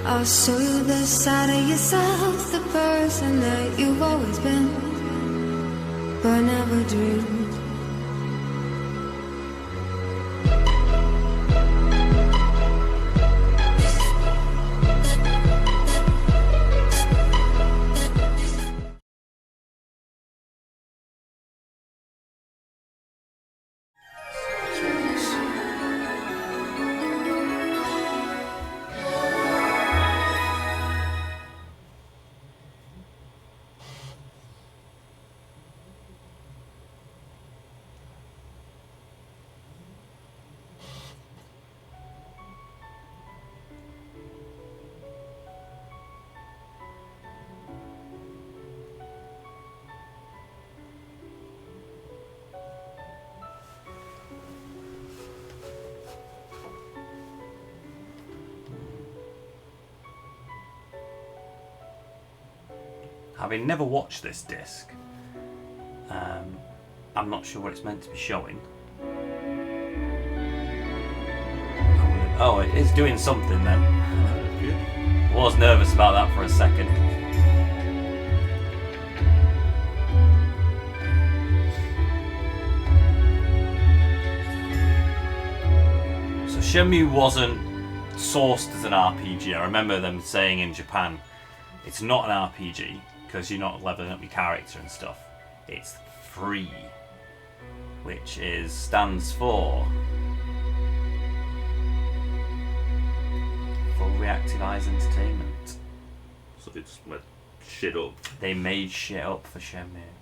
I'll show you the side of yourself, the person that you've always been, but never dreamed. Having never watched this disc, I'm not sure what it's meant to be showing. Oh, it is doing something then. I was nervous about that for a second. So Shenmue wasn't sourced as an RPG. I remember them saying in Japan, it's not an RPG because you're not leveling up your character and stuff. It's free, which stands for Full Reactive Eyes Entertainment. So they just made shit up. They made shit up for Shenmue.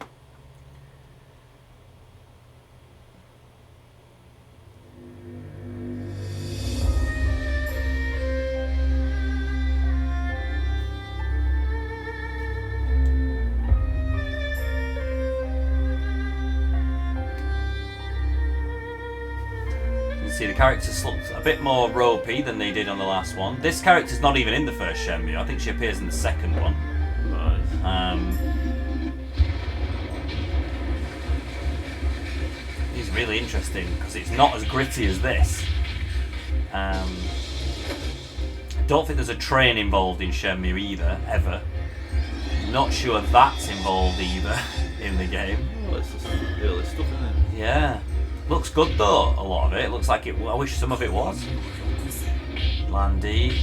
See, the characters look a bit more ropey than they did on the last one. This character's not even in the first Shenmue. I think she appears in the second one. Nice. It's really interesting because it's not as gritty as this. Don't think there's a train involved in Shenmue either, ever. Not sure that's involved either in the game. Oh, it's just early stuff, isn't it? Yeah. Looks good though, a lot of it. Looks like it. I wish some of it was. Landy.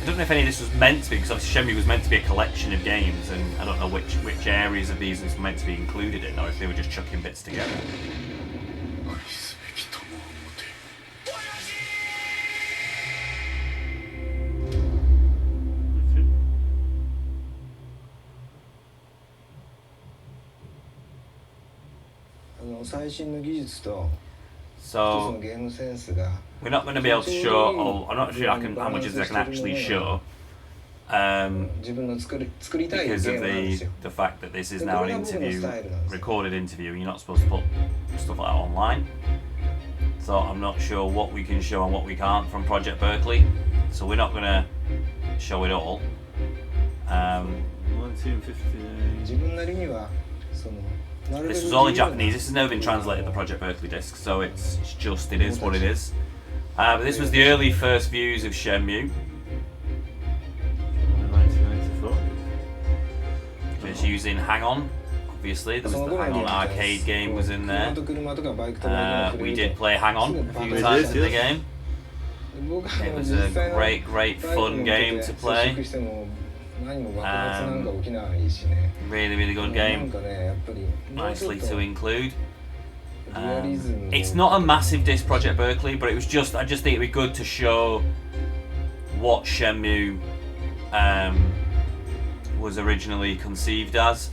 I don't know if any of this was meant to be, because obviously Shenmue was meant to be a collection of games, and I don't know which areas of these was meant to be included in, or if they were just chucking bits together. So we're not going to be able to show. I'm not sure how much as I can actually show, because of the fact that this is now an interview, recorded interview, and you're not supposed to put stuff like that online. So I'm not sure what we can show and what we can't from Project Berkley. So we're not going to show it all. 1950. This was all in Japanese. This has never been translated, the Project Berkley disc, so it is what it is. But this was the early first views of Shenmue. 1994. It's using Hang On, obviously. There was the Hang On arcade game was in there. We did play Hang On a few times in the game. It was a great fun game to play. Really good game. Nicely to include. It's not a massive disc, Project Berkley, but I just think it'd be good to show what Shenmue was originally conceived as.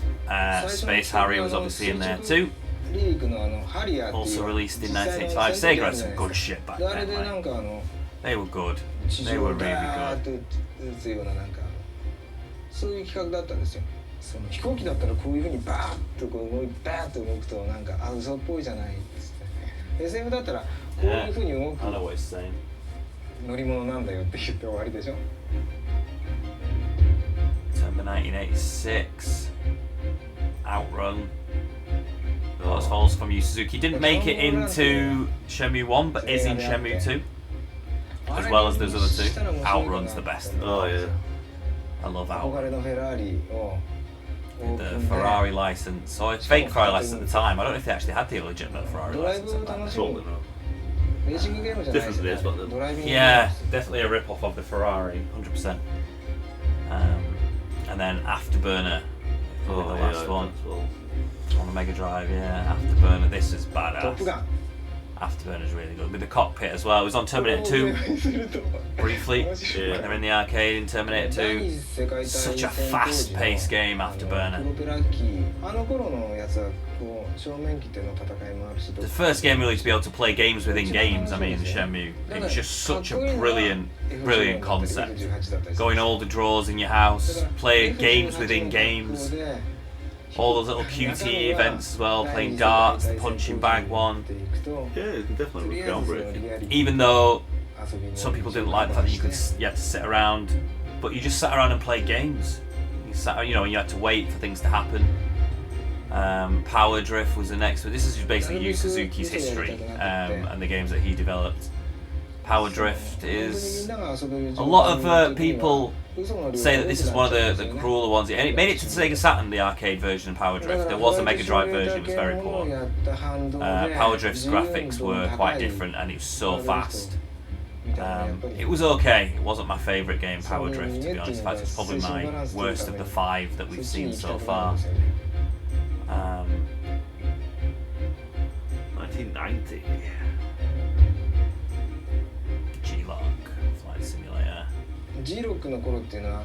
Space Harry was obviously in there too. Also released in 1985. Sega had some good shit back then. Like, they were good. They were really good. そういう企画だったんですよ。その飛行機だったらこういう風にバーッとこうバーッと動くとなんか嘘っぽいじゃないっつって。SF だったらこういう風に動く乗り物なんだよって言って終わりでしょ。September 1986, Outrun. Waterfalls from Yu Suzuki. Didn't make it into Shenmue 1, but is in Shenmue 2. As well as those other two. Outrun's the best. Oh yeah. I love Outrun. 憧れのフェラーリを The Ferrari license, or fake Ferrari license at the time. I don't know if they actually had the legitimate Ferrari ドライ license ブ at を that 楽 time. しむ Totally not. レーシングゲームじゃないです Different days, but then. ドライビング Yeah, definitely a rip-off of the Ferrari, 100%. And then Afterburner, probably the last one. As well. On the Mega Drive, yeah, Afterburner. This is トップガ badass. ン Afterburner's really good. With the cockpit as well. It was on Terminator 2 briefly. When they're in the arcade in Terminator 2. Such a fast-paced game, プ Afterburner. ロペラ機あの頃のやつはこう正面機っていうの戦いもあるし The first game really to be able to play games within games, I mean, Shenmue. It was just such a brilliant concept. Going all the drawers in your house, play games within games. All those little QTE events as well, playing darts, the punching bag one. Yeah, it's definitely groundbreaking. Even though some people didn't like the fact that you had to sit around, but you just sat around and played games. You sat, you had to wait for things to happen. Power Drift was the next one. This is basically Yu Suzuki's history and the games that he developed. Power Drift is a lot of people say that this is one of the crueler ones, and it made it to Sega Saturn, the arcade version of Power Drift. There was a Mega Drive version, it was very poor. Power Drift's graphics were quite different, and it was so fast. It was okay. It wasn't my favourite game, Power Drift, to be honest. In fact, it's probably my worst of the 5 that we've seen so far. 1990. G-Lock Flight Simulator. G-Lock の頃っていうのは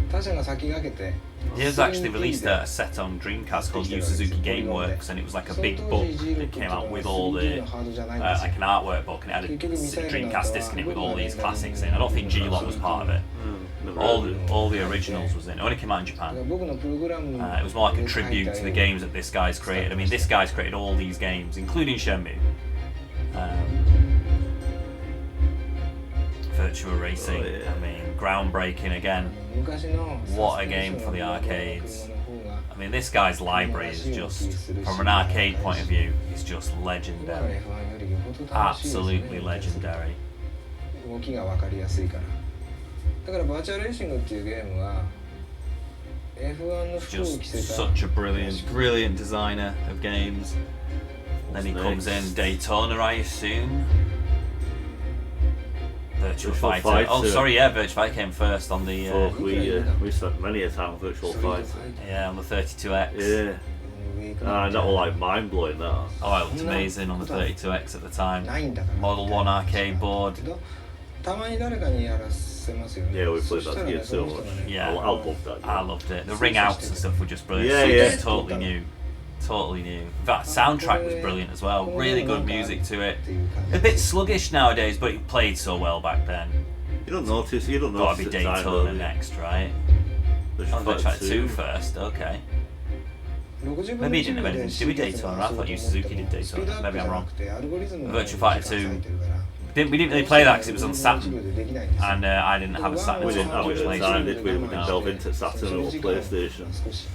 他社が先駆けて Here's actually released a set on Dreamcast called Yu Suzuki Gameworks, and it was like a big book that came out with all the like an artwork book, and it had a Dreamcast disc in it with all these classics in. I don't think G-Lock was part of it. All the originals was in. It only came out in Japan. It was more like a tribute to the games that this guy's created. I mean, this guy's created all these games, including Shenmue. Virtua Racing, I mean, groundbreaking again. What a game for the arcades. I mean, this guy's library is just, from an arcade point of view, is just legendary. Absolutely legendary. 動きが分かりやすいからだからバーチャルレーシングっていうゲームは F1 の服を着せた Such a brilliant designer of games. Then he comes in Daytona, I assume. Virtual Fighter. Oh, sorry, yeah, Virtual Fighter came first on the. We spent many a time on Virtual Fighter. Yeah, on the 32X. Yeah. That was like mind blowing. That. Oh, it looked amazing on the 32X at the time. Model 1 arcade board. たまに誰かにやらせますよね Yeah, we played that game so much. Yeah, I loved that game. I loved it. The ring outs and stuff were just brilliant. Yeah, Just totally new. Totally new. That soundtrack was brilliant as well. Really good music to it. A bit sluggish nowadays, but it played so well back then. You don't notice Gotta be the Daytona time, next, right? Virtual Oh, Virtua Fighter 2 first, okay. Maybe he didn't have anything to do with Daytona. I thought Yu Suzuki did Daytona. Maybe I'm wrong. Virtua Fighter 2. We didn't really play that because it was on Saturn, and I didn't have a Saturn. We didn't have it at the time, did we? We didn't No. delve into Saturn or PlayStation.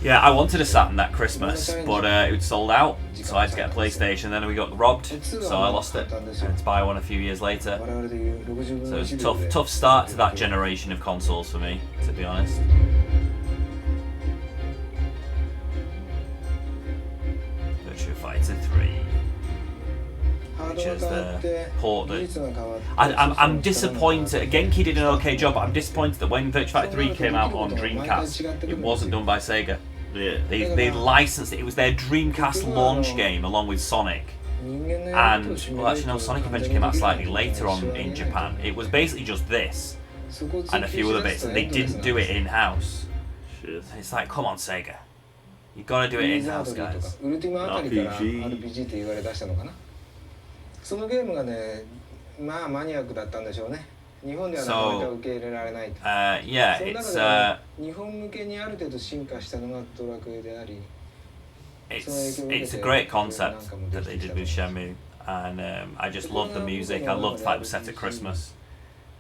Yeah, I wanted a Saturn that Christmas, but it was sold out, so I had to get a PlayStation. Then we got robbed, so I lost it. I had to buy one a few years later. So it was a tough start to that generation of consoles for me, to be honest. Virtua Fighter 3. Which is the port that I'm disappointed. Genki did an okay job, but I'm disappointed that when Virtua Fighter 3 came out on Dreamcast, it wasn't done by Sega. Yeah. They licensed it. It was their Dreamcast launch game along with Sonic. And well, actually no, Sonic Adventure came out slightly later on in Japan. It was basically just this and a few other bits. They didn't do it in house. Shit. It's like, come on, Sega, you gotta do it in house, guys. ウルティマあたりから RPG って言われ出したのかなそのゲームがねまあマニアックだったんでしょうね日本ではなかなか受け入れられない Yeah, その it's 中で日本向けにある程度進化したのがドラクエであり it's a great concept that they did with Shenmue, and I just love the music. I loved the fact it was set at Christmas.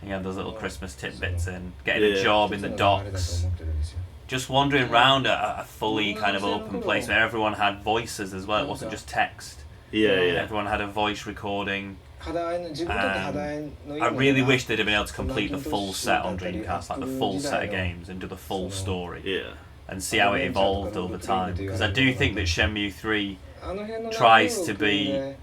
You had those little Christmas tidbits in, getting a job in the docks, just wandering around a fully kind of open place where everyone had voices as well. It wasn't just text. Yeah. Everyone had a voice recording. 肌合いの自分にとって肌合いのいい I もの really が wish they'd have been able to complete the full set on Dreamcast, like the full set of games, and do the full story, Yeah. and see how it evolved over time. Because I do think that Shenmue 3あの辺の tries to be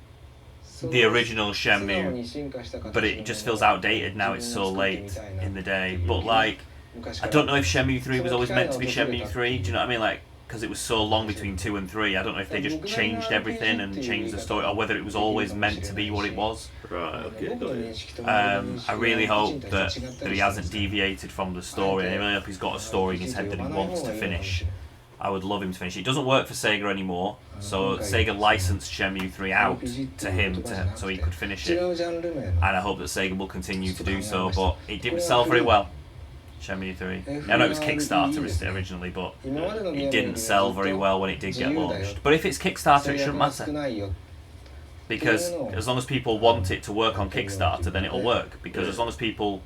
その the original 素直 Shenmue, に進化した形 but it just feels outdated now. It's so late in the day. But like, 昔 I から don't know if Shenmue 3 was always meant to be Shenmue 3. Do you know what I mean? Like, because it was so long between 2 and 3, I don't know if they just changed everything and changed the story, or whether it was always meant to be what it was. Right. Okay. 僕 Got の it. 認識と I really hope that 違った he りします hasn't deviated from the story. I really hope he's got a story in his head that he wants to finish. I would love him to finish. It doesn't work for Sega anymore, so Sega licensed Shenmue 3 out to him so he could finish 違 it. うジャンル名の And I hope that Sega will continue to do so, but it didn't sell very well. Shenmue 3. I know it was Kickstarter originally, but 今までのゲーム it didn't sell very well when it did get launched. But if it's Kickstarter, it 制約 shouldn't が少 matter. ないよ Because as long as people want it to work on Kickstarter, then it'll work. Because as long as people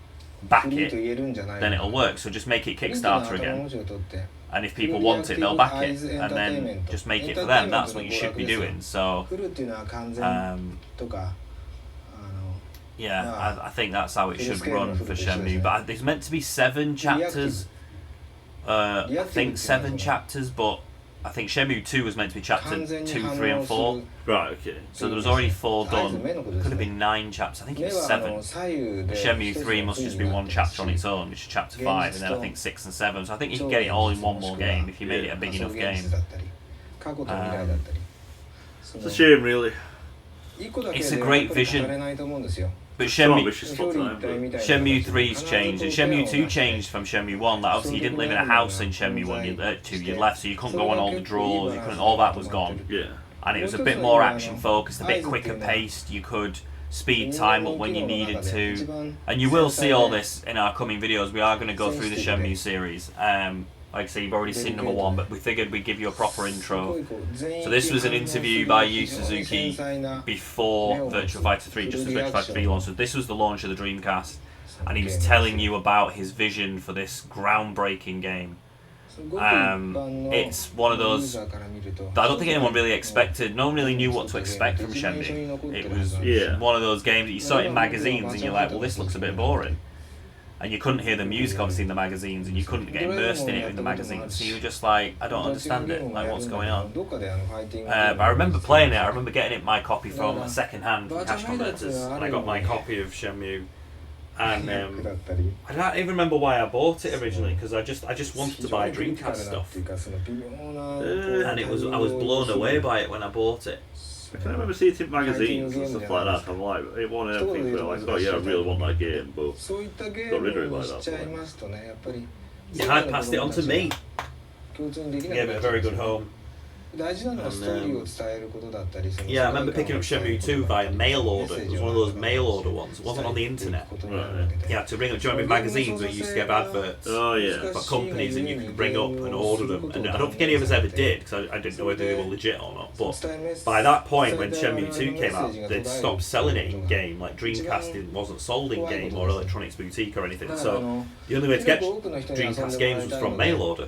back フリーと it, 言えるんじゃない then it'll work. So just make it Kickstarter フリー again. というのは頭文字を取って And if people want it, they'll back it. And then just make it for them. That's what you should be doing. So, フルっていうのは完全 um, とか yeah, I think that's how it should run for Shenmue. But there's meant to be 7 chapters. I think 7 chapters, but I think Shenmue 2 was meant to be chapter 2, 3 and 4. Right. Okay. So there was already 4 done. Could have been 9 chapters. I think 目 it は was 左 7. 右で Shenmue 3 must just be 1 chapter on its own, which is chapter 5, and then I think 6 and 7. So I think you can get it all in one more game if you made it a big enough game. 過去と未来だったり It's a shame, really. 一個だけ It's で a は great やっぱり vision. 語れないと思うんですよ But Strong Shenmue, wishes for time, but Shenmue 3's changed, and Shenmue 2 changed from Shenmue 1. Like obviously, you didn't live in a house in Shenmue 1, 2, you left, so you couldn't go on all the drawers, you couldn't, all that was gone. yeah. And it was a bit more action focused, a bit quicker paced. You could speed time up when you needed to. And you will see all this in our coming videos. We are going to go through the Shenmue series. Like I say, you've already seen number 1, but we figured we'd give you a proper intro. So this was an interview by Yu Suzuki before Virtua Fighter 3, just as Virtua Fighter 3 launched. So this was the launch of the Dreamcast, and he was telling you about his vision for this groundbreaking game. It's one of those that I don't think anyone really expected. No one really knew what to expect from Shenmue. It was one of those games that you saw it in magazines and you're like, well, this looks a bit boring. And you couldn't hear the music obviously in the magazines, and you couldn't get immersed in it in the magazines. So you were just like, I don't understand it. Like, what's going on? But I remember playing it. I remember getting my copy from a second hand from Cash Converters, and I got my copy of Shenmue. And I don't even remember why I bought it originally, because I just wanted to buy Dreamcast stuff, and I was blown away by it when I bought it. I can remember seeing it in magazines and stuff like that. I'm like, it wasn't anything where like, oh yeah, I really want that game, but got rid of it like that. Yeah, I passed it on to me. Gave it a very good home. Yeah, I remember picking up Shenmue 2 via mail order. It was one of those mail order ones. It wasn't on the internet. You had to ring up. Do you remember magazines where you used to give adverts for companies and you could ring up and order them? And I don't think any of us ever did, because I didn't know whether they were legit or not. But by that point, when Shenmue 2 came out, they'd stopped selling it in game. Like Dreamcast wasn't sold in game or Electronics Boutique or anything. So the only way to get Dreamcast games was from mail order.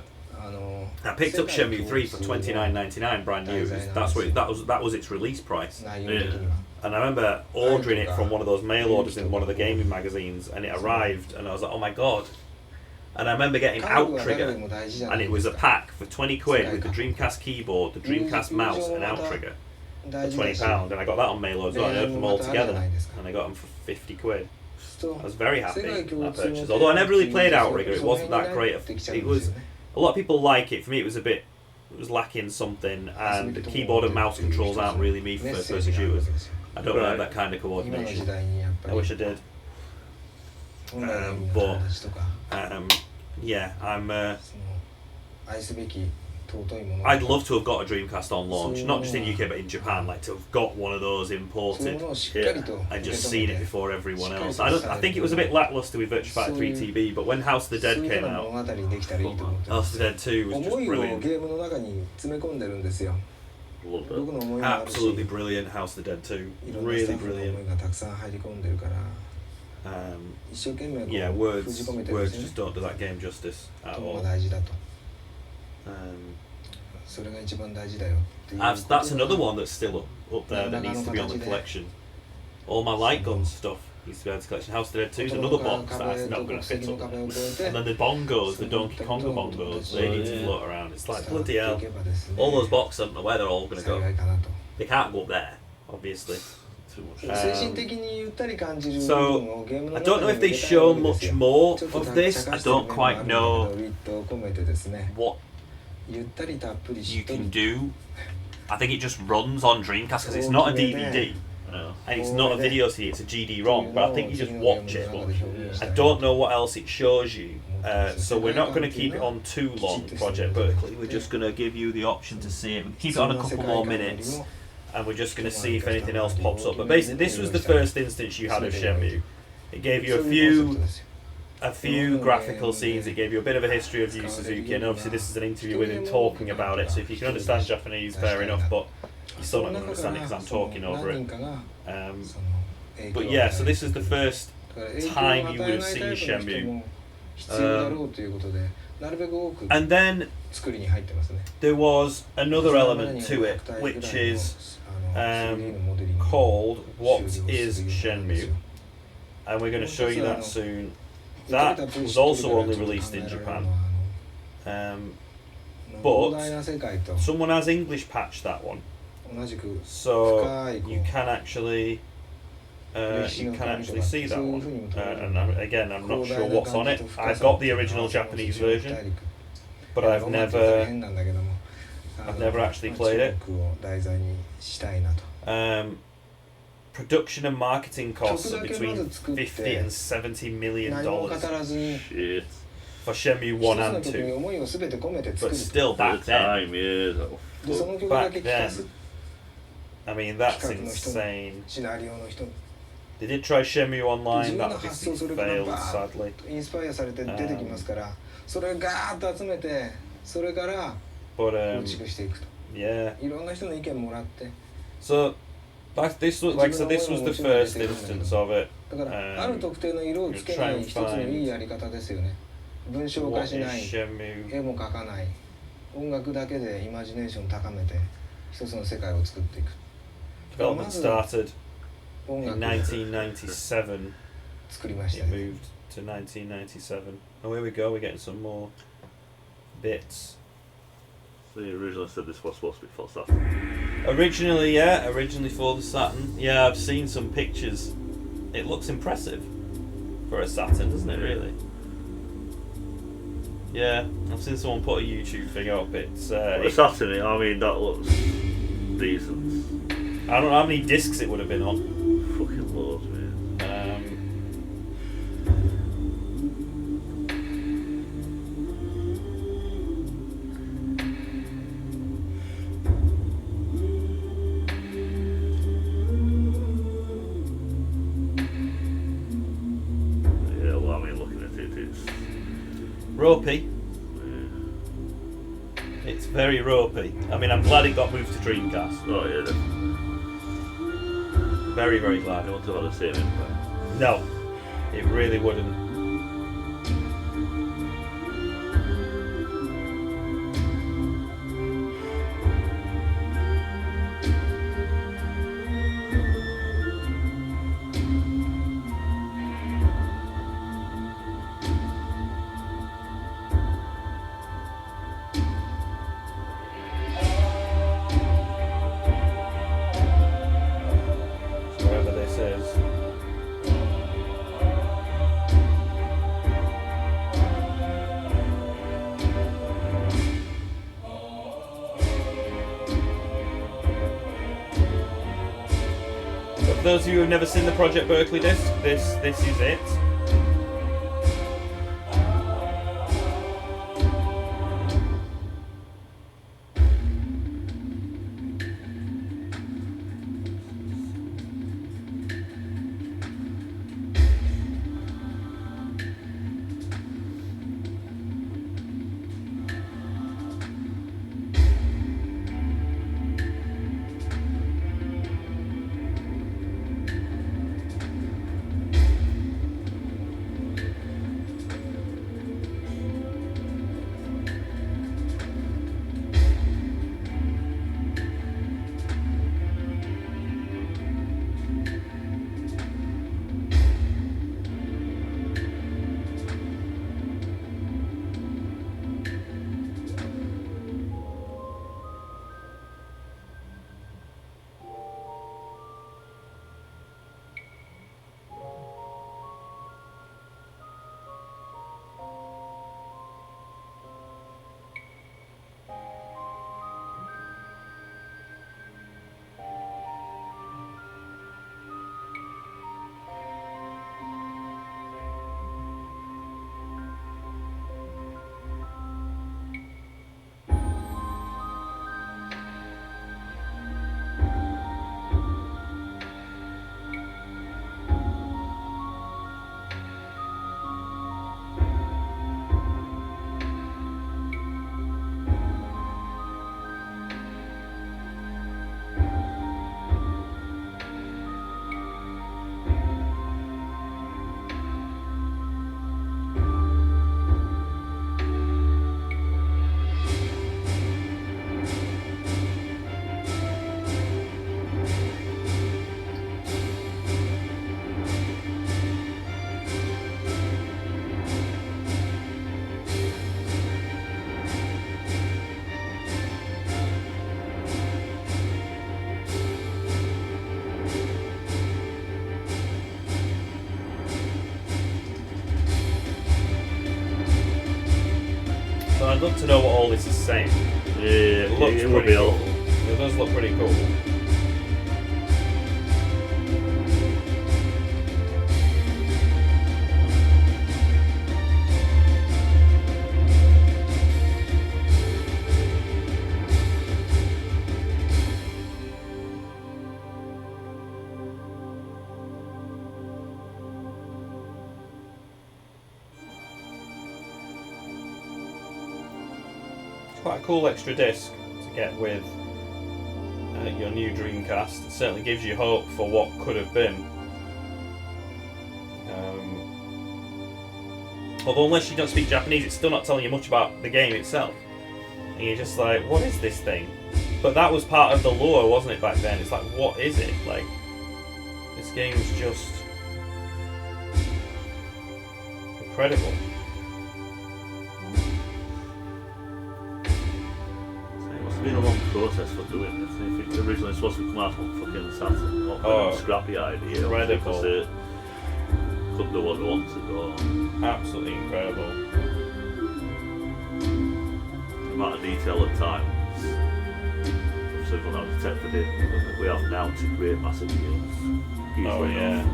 I picked up Shenmue 3 for $29.99 brand new. That was its release price. And I remember ordering it from one of those mail orders in one of the gaming magazines, and it arrived, and I was like, oh my god. And I remember getting Outrigger, and it was a pack for 20 quid with the Dreamcast keyboard, the Dreamcast mouse, and Outrigger for £20, and I got that on mail order as well. I opened them all together, and I got them for 50 quid. I was very happy with that purchase. Although I never really played Outrigger, it wasn't that great. It was. A lot of people like it. For me, it was lacking something, and the keyboard and mouse controls aren't really me for first-person shooters. I don't have that kind of coordination. I wish I did. Yeah, I'd love to have got a Dreamcast on launch, not just in UK but in Japan, like to have got one of those imported and just seen it before everyone else. I think it was a bit lackluster with Virtua Fighter 3 TB, but when House of the Dead came out, House of the Dead 2 was just brilliant. Absolutely brilliant, House of the Dead 2. Really brilliant. Yeah, words just don't do that game justice at all. That's another one that's still up there that needs to be on the collection. All my light gun stuff needs to be on the collection. House of the Dead 2 is another box that's not going to fit up there. And then the bongos, the Donkey Konga bongos, they need to float around. It's like, bloody hell. All those boxes, I don't know where they're all going to go. They can't go up there, obviously. So, I don't know if they show much more of this. I don't quite know what you can do. I think it just runs on Dreamcast because it's not a DVD. And it's not a video CD, it's a GD-ROM, but I think you just watch it. I don't know what else it shows you, so we're not going to keep it on too long, Project Berkley. We're just going to give you the option to see it. We'll keep it on a couple more minutes, and we're just going to see if anything else pops up. But basically, this was the first instance you had of Shenmue. It gave you a few graphical scenes, it gave you a bit of a history of Yu Suzuki, and obviously this is an interview with him talking about it, so if you can understand Japanese, fair enough, but you're still not going to understand it because I'm talking over it. But yeah, so this is the first time you would have seen Shenmue. And then there was another element to it, which is called What is Shenmue? And we're going to show you that soon. That was also only released in Japan. But someone has English patched that one. So you can actually see that one. And again, I'm not sure what's on it. I've got the original Japanese version, but I've never actually played it. Production and marketing costs are between $50 and $70 million Shit. for Shenmue 1 and 2. But still, back then, I mean, that's insane. They did try Shenmue Online, that obviously failed, sadly. Yeah. So, this was the first instance of it. Try and find what is Shenmue. 音楽だけでイマジネーション高めて一つの世界を作っていく。 Development started in 1997. It moved to 1997. Oh, here we go. We're getting some more bits. So you originally said this was supposed to be for Saturn? Originally for the Saturn. Yeah, I've seen some pictures. It looks impressive for a Saturn, doesn't it, really? Yeah, I've seen someone put a YouTube thing up. It's a Saturn, I mean, that looks decent. I don't know how many discs it would have been on. Fucking loads, man. Yeah, well, I mean, looking at it, it's ropey. It's very ropey. I mean, I'm glad it got moved to Dreamcast. Oh yeah, definitely. Very, very glad. I want to have the same impact. No, it really wouldn't. For those of you who have never seen the Project Berkley disc, this is it. I'd love to know what all this is saying. Yeah, It looks it would pretty be cool. helpful. It does look pretty cool. Quite a cool extra disc to get with your new Dreamcast. It certainly gives you hope for what could have been. Although unless you don't speak Japanese, it's still not telling you much about the game itself. And you're just like, what is this thing? But that was part of the lore, wasn't it, back then? It's like, what is it? Like, this game's just incredible. It's been a long process for doing this. I think originally supposed to come out on fucking Saturn. Not scrappy idea. Incredible. Because it couldn't do what they wanted. Or Absolutely incredible. the amount of detail at times. Obviously, we'll have to take for it. We have now to create massive games. Oh yeah.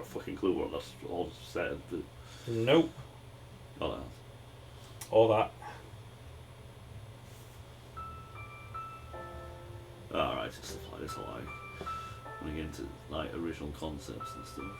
Fucking clue what that's all said. Nope. Oh, that. All that. Alright, just stuff like this, I like. When you get into like original concepts and stuff.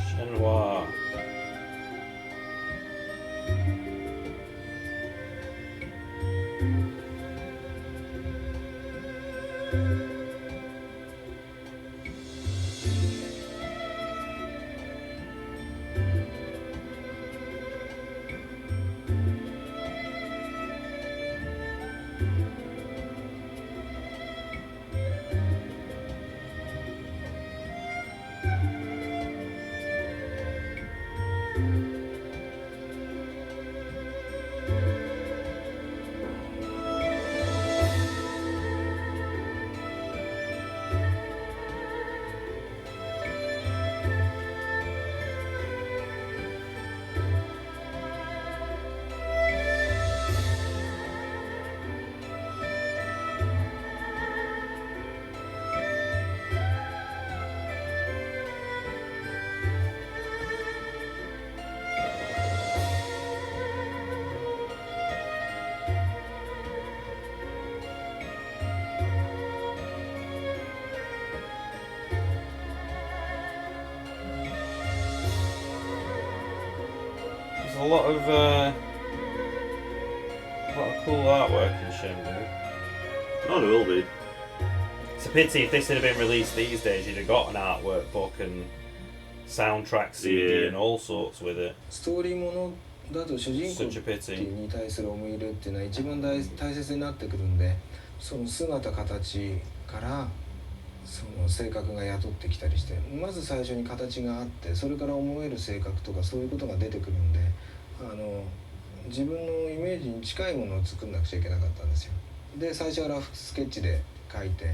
Shenmue. lot of cool artwork in Shenmue. Oh, there will be. It's a pity if this had been released these days, you'd have got an artwork book and soundtrack CD and all sorts with it. ストーリーものだと主人公 Such a pity. に対する思い入れっていうのは一番大切になってくるんで、その姿形からその性格が宿ってきたりして、まず最初に形があって、それから思える性格とかそういうことが出てくるんで、自分のイメージに近いものを作んなくちゃいけなかったんですよ。で最初はラフスケッチで描いて、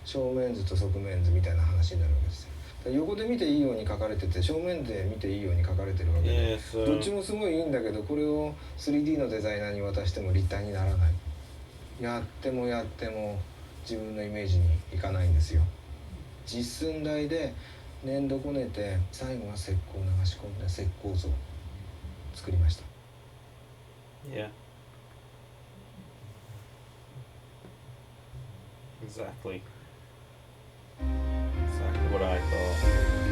正面図と側面図みたいな話になるわけですよ。横で見ていいように描かれてて、正面で見ていいように描かれてるわけで、どっちもすごいいいんだけど、これを 3D のデザイナーに渡しても立体にならない。やっても自分のイメージにいかないんですよ。実寸大で粘土こねて、最後は石膏を流し込んで石膏像を作りました。Yeah. Exactly. Exactly what I thought.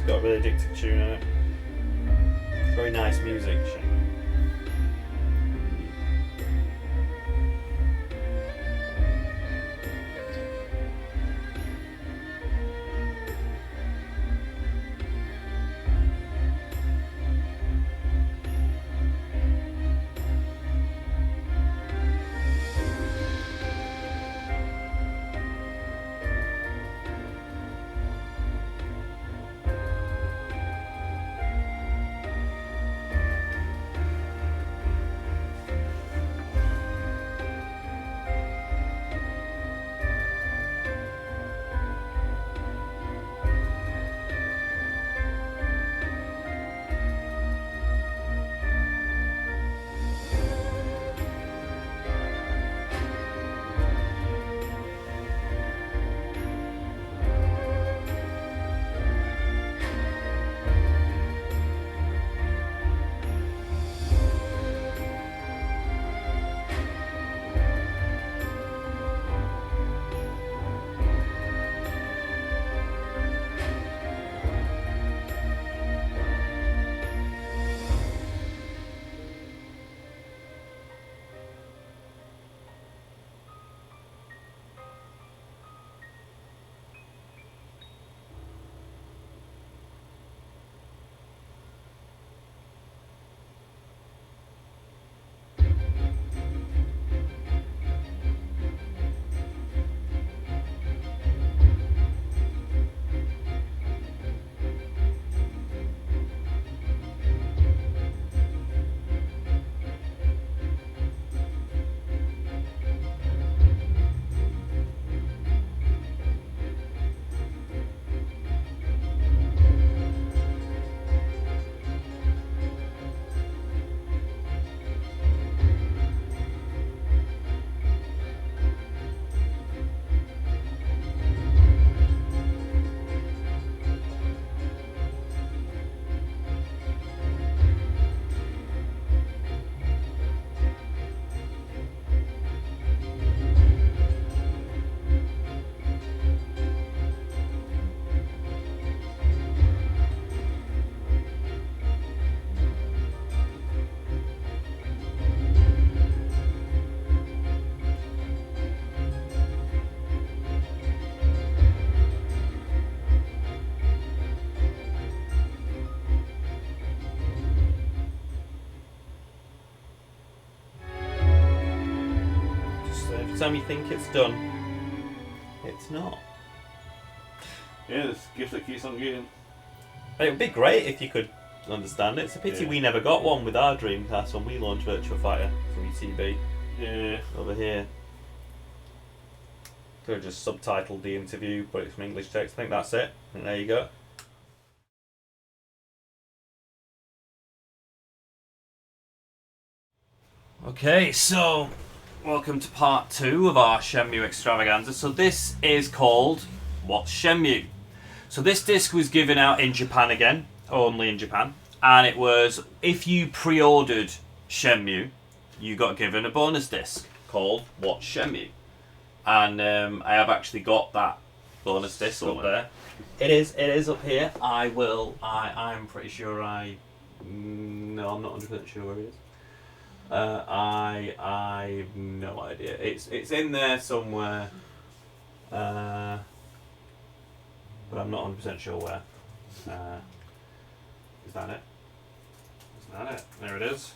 Got a really addictive tune in it. Very nice music, Shenmue. Time you think it's done, it's not. Yeah, this gift that keeps on getting. It would be great if you could understand it. It's a pity we never got one with our Dreamcast when we launched Virtua Fighter from UTB. Yeah. Over here. Could have just subtitled the interview, but it's from English text. I think that's it. And there you go. Okay, so welcome to part 2 of our Shenmue extravaganza. So this is called What's Shenmue? So this disc was given out in Japan again, only in Japan, and it was, if you pre-ordered Shenmue, you got given a bonus disc called What's Shenmue? And I have actually got that bonus disc up there. It is up here. I'm pretty sure no, I'm not 100% sure where it is. I've no idea. It's in there somewhere, but I'm not 100% sure where. Is that it? Is that it? There it is.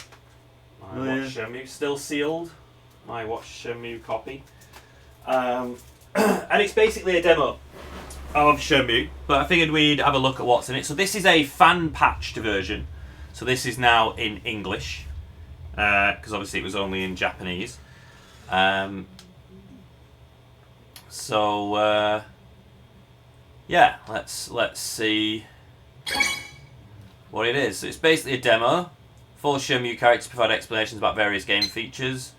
My Watch Shenmue, still sealed. My Watch Shenmue copy. And it's basically a demo of Shenmue, but I figured we'd have a look at what's in it. So this is a fan-patched version. So this is now in English. Because obviously it was only in Japanese. Yeah, let's see what it is. So it's basically a demo. 4 Shenmue characters provide explanations about various game features.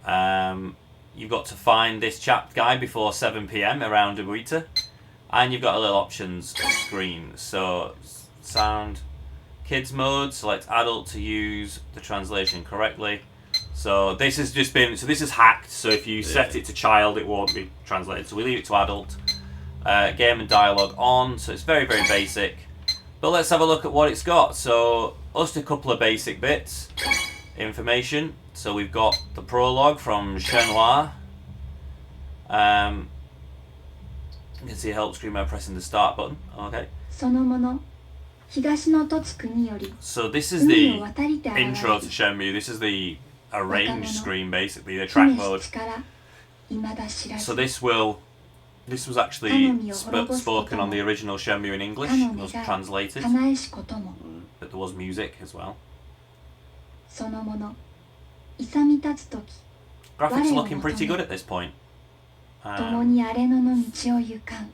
You've got to find this chap guy before 7 PM around Ubuita. And you've got a little options screen. So sound... Kids mode, select adult to use the translation correctly. So this has just been, this is hacked, so if you set it to child it won't be translated. So we leave it to adult. Game and dialogue on, so it's very, very basic. But let's have a look at what it's got. So just a couple of basic bits. Information. So we've got the prologue from Shenmue. You can see a help screen by pressing the start button. Okay. So this is the intro to Shenmue. This is the arranged screen, basically, the track mode. So this was actually spoken on the original Shenmue in English. It was translated, but there was music as well. Graphics are looking pretty good at this point. Yes,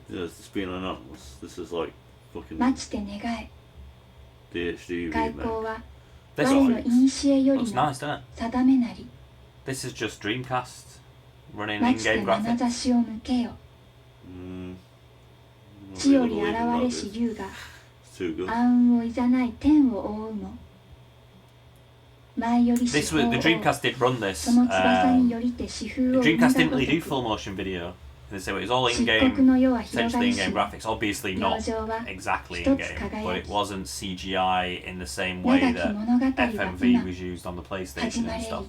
it's been anonymous. This is like fucking DHD remake. This looks nice, doesn't it? This is just Dreamcast running in-game graphics. It's too good. This was, the Dreamcast did run this. The Dreamcast didn't really do full motion video. So it was all in-game, essentially in-game graphics. Obviously not exactly in-game, but it wasn't CGI in the same way that FMV was used on the PlayStation and stuff.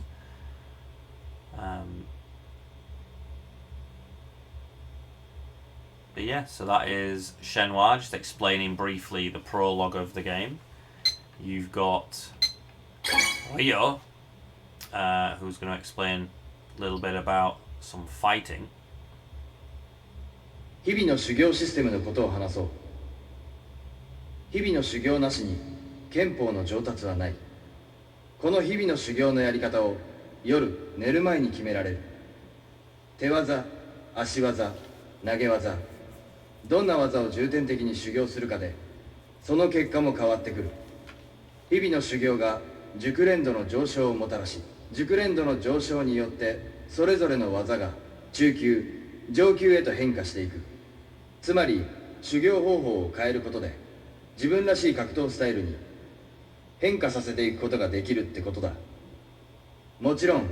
But yeah, so that is Shenmue, just explaining briefly the prologue of the game. You've got Ryo, who's going to explain a little bit about some fighting. 日々の修行システムのことを話そう。日々の修行なしに憲法の上達はない。この日々の修行のやり方を夜寝る前に決められる。手技、足技、投げ技、どんな技を重点的に修行するかで、その結果も変わってくる。日々の修行が熟練度の上昇をもたらし、熟練度の上昇によってそれぞれの技が中級、上級へと変化していく。つまり修行方法を変えることで自分らしい格闘スタイルに変化させていくことができるってことだ。もちろん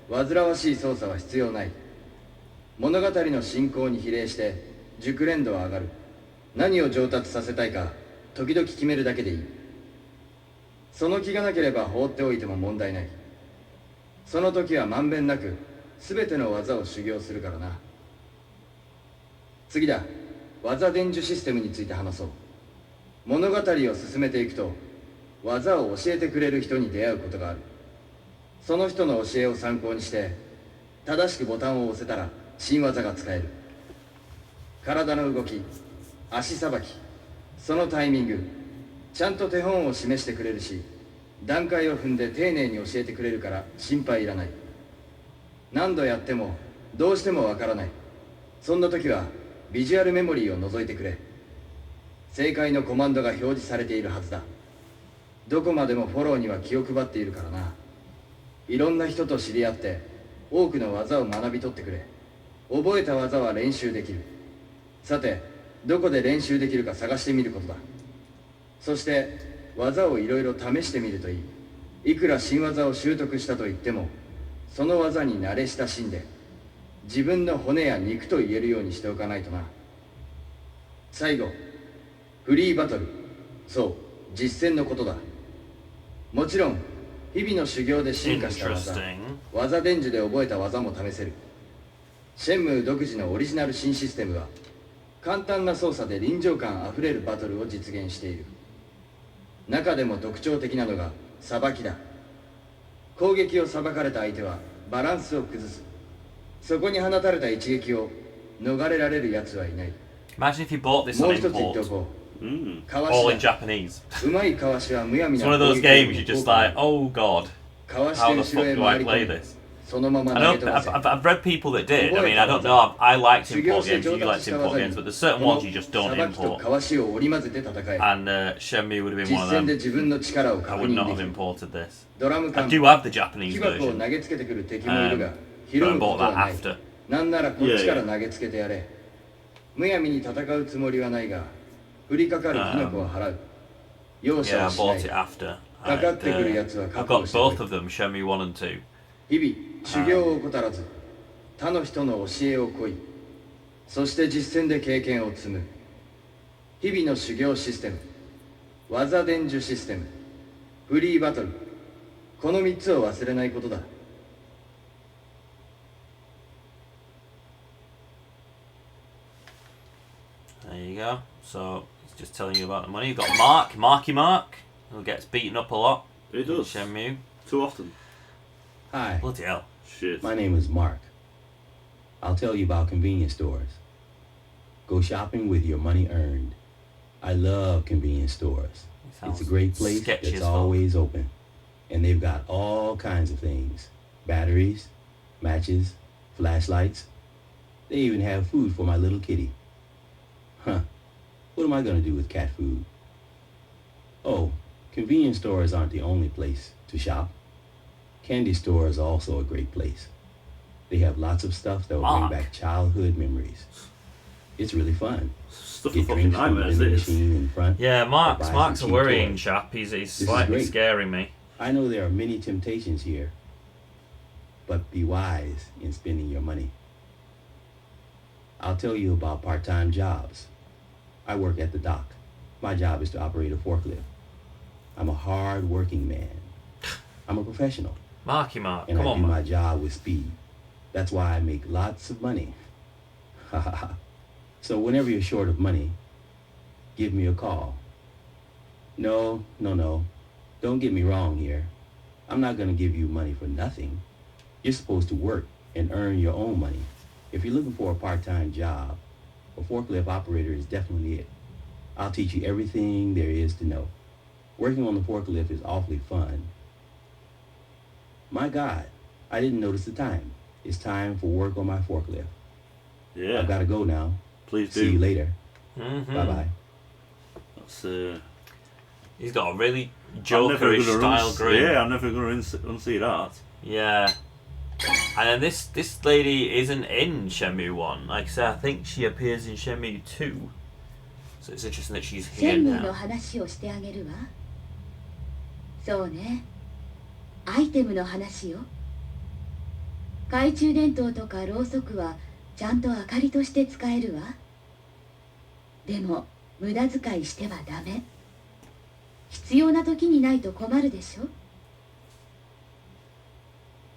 煩わしい操作は必要ない。物語の進行に比例して熟練度は上がる。何を上達させたいか時々決めるだけでいい。その気がなければ放っておいても問題ない。その時はまんべんなく全ての技を修行するからな。次だ。技伝授システムについて話そう。物語を進めていくと技を教えてくれる人に出会うことがある。その人の教えを参考にして正しくボタンを押せたら新技が使える。体の動き、足さばき、そのタイミング、ちゃんと手本を示してくれるし、段階を踏んで丁寧に教えてくれるから心配いらない。何度やってもどうしてもわからない。そんな時はビジュアルメモリーを覗いてくれ。正解のコマンドが表示されているはずだ。どこまでもフォローには気を配っているからな。いろんな人と知り合って多くの技を学び取ってくれ。覚えた技は練習できる。さて、どこで練習できるか探してみることだ。そして技をいろいろ試してみるといい。いくら新技を習得したと言っても、その技に慣れ親しんで自分の骨や肉と言えるようにしておかないとな。最後、フリーバトル。そう、実践のことだ。もちろん日々の修行で進化した技伝授で覚えた技も試せる。シェンムー独自のオリジナル新システムは簡単な操作で臨場感あふれるバトルを実現している。中でも特徴的なのがさばきだ。攻撃をさばかれた相手はバランスを崩す。そこに放たれた一撃を逃れられる奴はいない。 Imagine if you bought this も on う一つ言ってお import. こう。 All in Japanese. うまいかわしはむやみ It's な one of those games you're just like, oh god, かわし how て the 後ろ fuck へ do 回 I り play 込み this? そのまま I 投 know げ飛ばせ。 I've read people that did. I mean, I don't know. I liked import games. You liked import games, but there's certain ones you just don't さばきと import. かわしを織り交ぜて戦え。 And Shenmue would have been 実 one 戦 of で them. 自分の力を I 確 would 認 not で have きる。 imported this. ドラム I 缶 do have the Japanese 木箱を version. 投げつけてくる敵もいるが、 But ひる I むこ bought とは that ない。 after. なんならこっちから投げつけてやれ。むやみに戦うつもりはないが、降りかかる火の粉は払う。容赦 Yeah, I はしな bought い。 it after. かかってくるやつは I've 覚悟 got してこい。 both of them, Shenmue 1 and 2. 日々修行を怠らず、他の人の教えを請い、そして実践で経験を積む。日々の修行システム、技伝授システム、フリーバトル、この3つを忘れないことだ。There you go. So it's just telling you about the money. You've got Mark, who gets beaten up a lot. It does. Shenmue. Too often. Hi, Bloody hell. Shit. my name is Mark. I'll tell you about convenience stores. Go shopping with your money earned. I love convenience stores. It's a great place sketchy that's as fuck. always open. And they've got all kinds of things. Batteries, matches, flashlights. They even have food for my little kitty. Huh. What am I going to do with cat food? Oh, convenience stores aren't the only place to shop. Candy stores are also a great place. They have lots of stuff that will Mark. bring back childhood memories. It's really fun. Stuff Get of fucking drinks from the nightmares, vending this. machine in front. Yeah, or Mark's buy a some cheap worrying toys. chap. He's is slightly great. scaring me. I know there are many temptations here, but be wise in spending your money. I'll tell you about part-time jobs. I work at the dock. My job is to operate a forklift. I'm a hard-working man. I'm a professional, Mark, and come I on, do man. my job with speed. That's why I make lots of money. Ha ha ha. So whenever you're short of money, give me a call. No. Don't get me wrong here. I'm not going to give you money for nothing. You're supposed to work and earn your own money. If you're looking for a part-time job, a forklift operator is definitely it. I'll teach you everything there is to know. Working on the forklift is awfully fun. My God, I didn't notice the time. It's time for work on my forklift. Yeah. I've got to go now. Please do. See you later. Mm-hmm. Bye-bye. That's He's got a really I'm never jokerish gonna style grin. Yeah, I'm never going to unsee that. Yeah. And then this lady isn't in Shenmue 1. Like I said, I think she appears in Shenmue 2. So it's interesting that she's here 専務の now. 話をしてあげるわ。そうね。アイテムの話よ。懐中電灯とかろうそくはちゃんと明かりとして使えるわ。でも無駄遣いしてはダメ。必要な時にないと困るでしょ。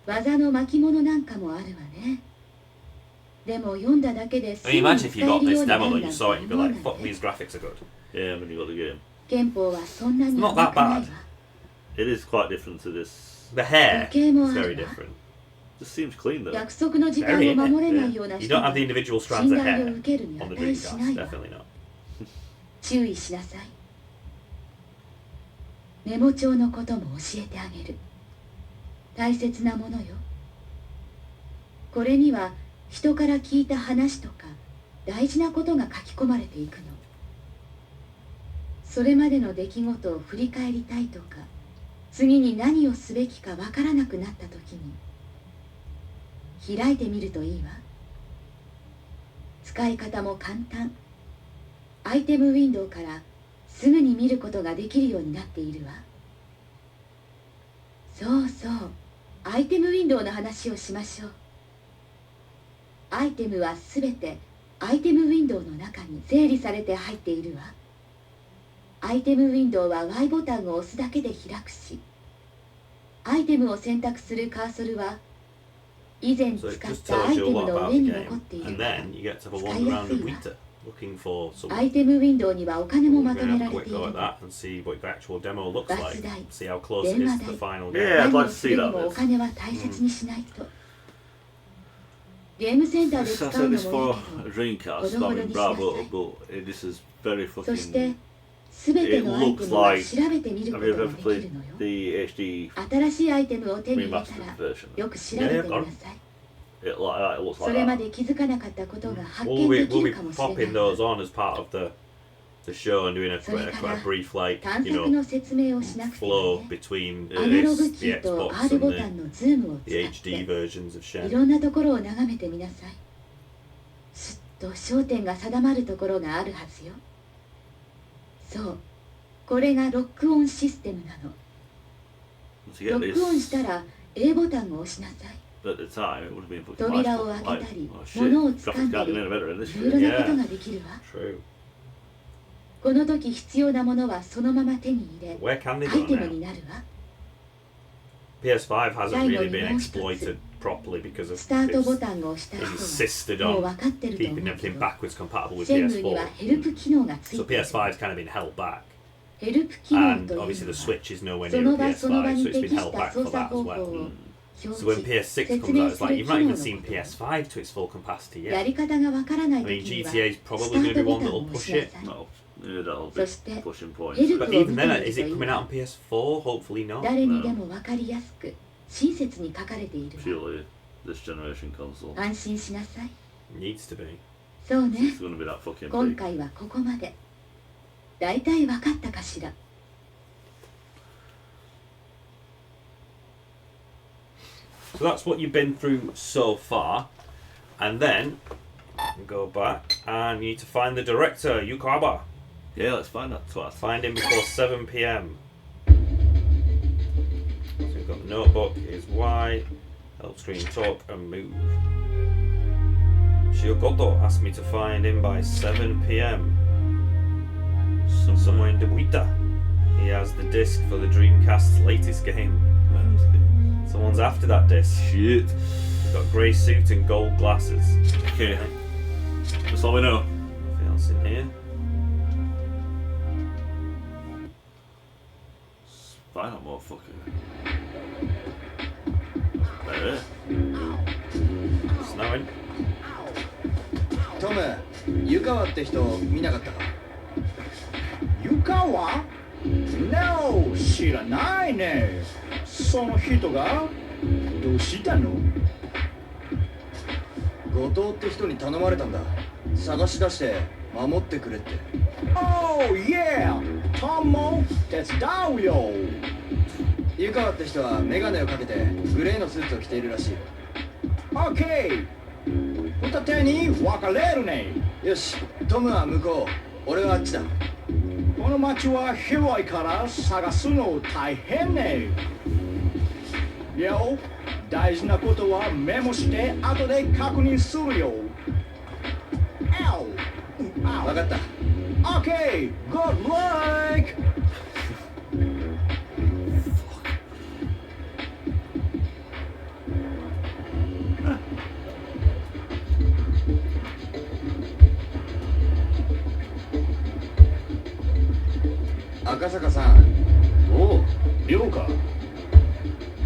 技の巻物なんかもあるわね。でも読んだだけですぐ I mean, に imagine 使 if え you got るよ this うにな demo る that な you んて saw it, you'd be 思わ like, ない fuck, these graphics are good. Yeah, when you got the game. 憲法はそんなに Not 甘 that くないわ。 bad. It is quite different to this. The hair 時計も is あ very るわ。 different. Just seems clean though. 約束の時間 Very, を innit? 守れないような You 人 don't が have the individual 信 strands of 頼を hair 受けるに on the 値しな Dreamcast. いわ。 Definitely not. 注意しなさい。メモ帳のことも教えてあげる。大切なものよ。これには人から聞いた話とか大事なことが書き込まれていくの。それまでの出来事を振り返りたいとか、次に何をすべきかわからなくなった時に開いてみるといいわ。使い方も簡単。アイテムウィンドウからすぐに見ることができるようになっているわ。そうそう、アイテムウィンドウの話をしましょう。アイテムはすべてアイテムウィンドウの中に整理されて入っているわ。アイテムウィンドウは Y ボタンを押すだけで開くし、アイテムを選択するカーソルは以前使ったアイテムの上に残っているから使いやすいわ。アイテムウィンドウにはお金もまとめられているの。バス代、電話代、何をするにもお金は大切にしないと。ゲームセンターで使うのもいいけど、ほどほどにしなさい。そして、すべてのアイテムは調べてみることができるのよ。新しいアイテムを手に入れたら、よく調べてみなさい。それまで気づかなかったことが発見できるかもしれない。それから探索の説明をしなくてもね、アナログキーと R ボタンのズームを使っていろんなところを眺めてみなさい。すっと焦点が定まるところがあるはずよ。そう、これがロックオンシステムなの。ロックオンしたら A ボタンを押しなさい。扉を開けたり、物を掴んだり、いろいろなことができるわ。この時必要なものはそのまま手に入れ、アイテムになるわ。PS5 hasn't really been exploited properly because of スタートボタンを押した人 insisted はもう on 分かってると思 keeping うけ everything ど、 backwards compatible with シェンムーには PS4. ヘルプ機能がつい So ている。 PS5's kind of been held back. ヘルプ機能 And というの obviously the は Switch is nowhere そ near の a 場その場 PS5, に so it's 適 been し held た back 操 for 作 that 方 as 法 well. を So 表 when 示、 PS6 説 comes 明 out, す it's like る you've 機 not 能 even の seen こと。 PS5 to its full capacity や yet. り方がわからない I mean, 時には GTA is ス probably タ going ー to ト be ボ one タン that'll を押 push しな it. さい。 No, yeah, that'll そ be して pushing points. ヘルプ But を even 見 then, てい is るとい it い coming わ。 out on PS4? Hopefully not. 誰にでもわかりやすく、親切に書かれているわ。 Surely, this generation console. 安心しなさい。 Needs to be. そうね。 It's gonna be that fucking 今 big. 回はここまで。だいたいわかったかしら。So that's what you've been through so far. And then, go back and you need to find the director, Yukaba. Yeah, let's find that twat. Find him before 7 p.m. So we've got the notebook, here's Y, help screen talk and move. Shiokoto asked me to find him by 7 p.m. Somewhere in Debuita. He has the disc for the Dreamcast's latest game. Someone's after that disc. Shit. He's got a grey suit and gold glasses. Okay. That's all we know. Nothing else in here. Find that motherfucker. There. Snowing. トム、湯川って人見なかったか？湯川？ No、知らないね。その人がどうしたの？後藤って人に頼まれたんだ。探し出して守ってくれって。Oh yeah、トムも手伝うよ。湯川って人はメガネをかけてグレーのスーツを着ているらしい。OK、二手に分かれるね。よし、トムは向こう、俺はあっちだ。この街は広いから探すの大変ね。よ、大事なことはメモして後で確認するよ。わかった。OK、Good luck! 赤坂さん、おう、涼か。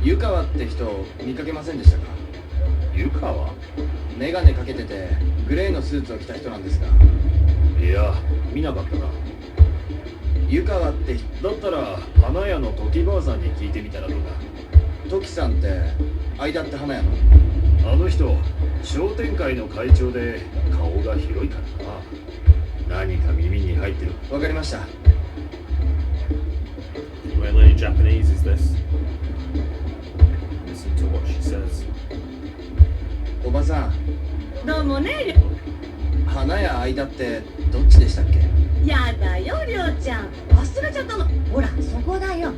湯川って人見かけませんでしたか？湯川？メガネかけててグレーのスーツを着た人なんですが。いや、見なかったな。湯川ってだったら花屋の時ばあさんに聞いてみたらどうだ。時さんって間って花屋の？あの人商店会の会長で顔が広いからな。何か耳に入ってる。わかりました。 We're learning Japanese, is this? Listen to what she says. おばさん、どうもね。花屋間ってどっちでしたっけ？やだよ、りょうちゃん。忘れちゃったの。ほら、そこだよ。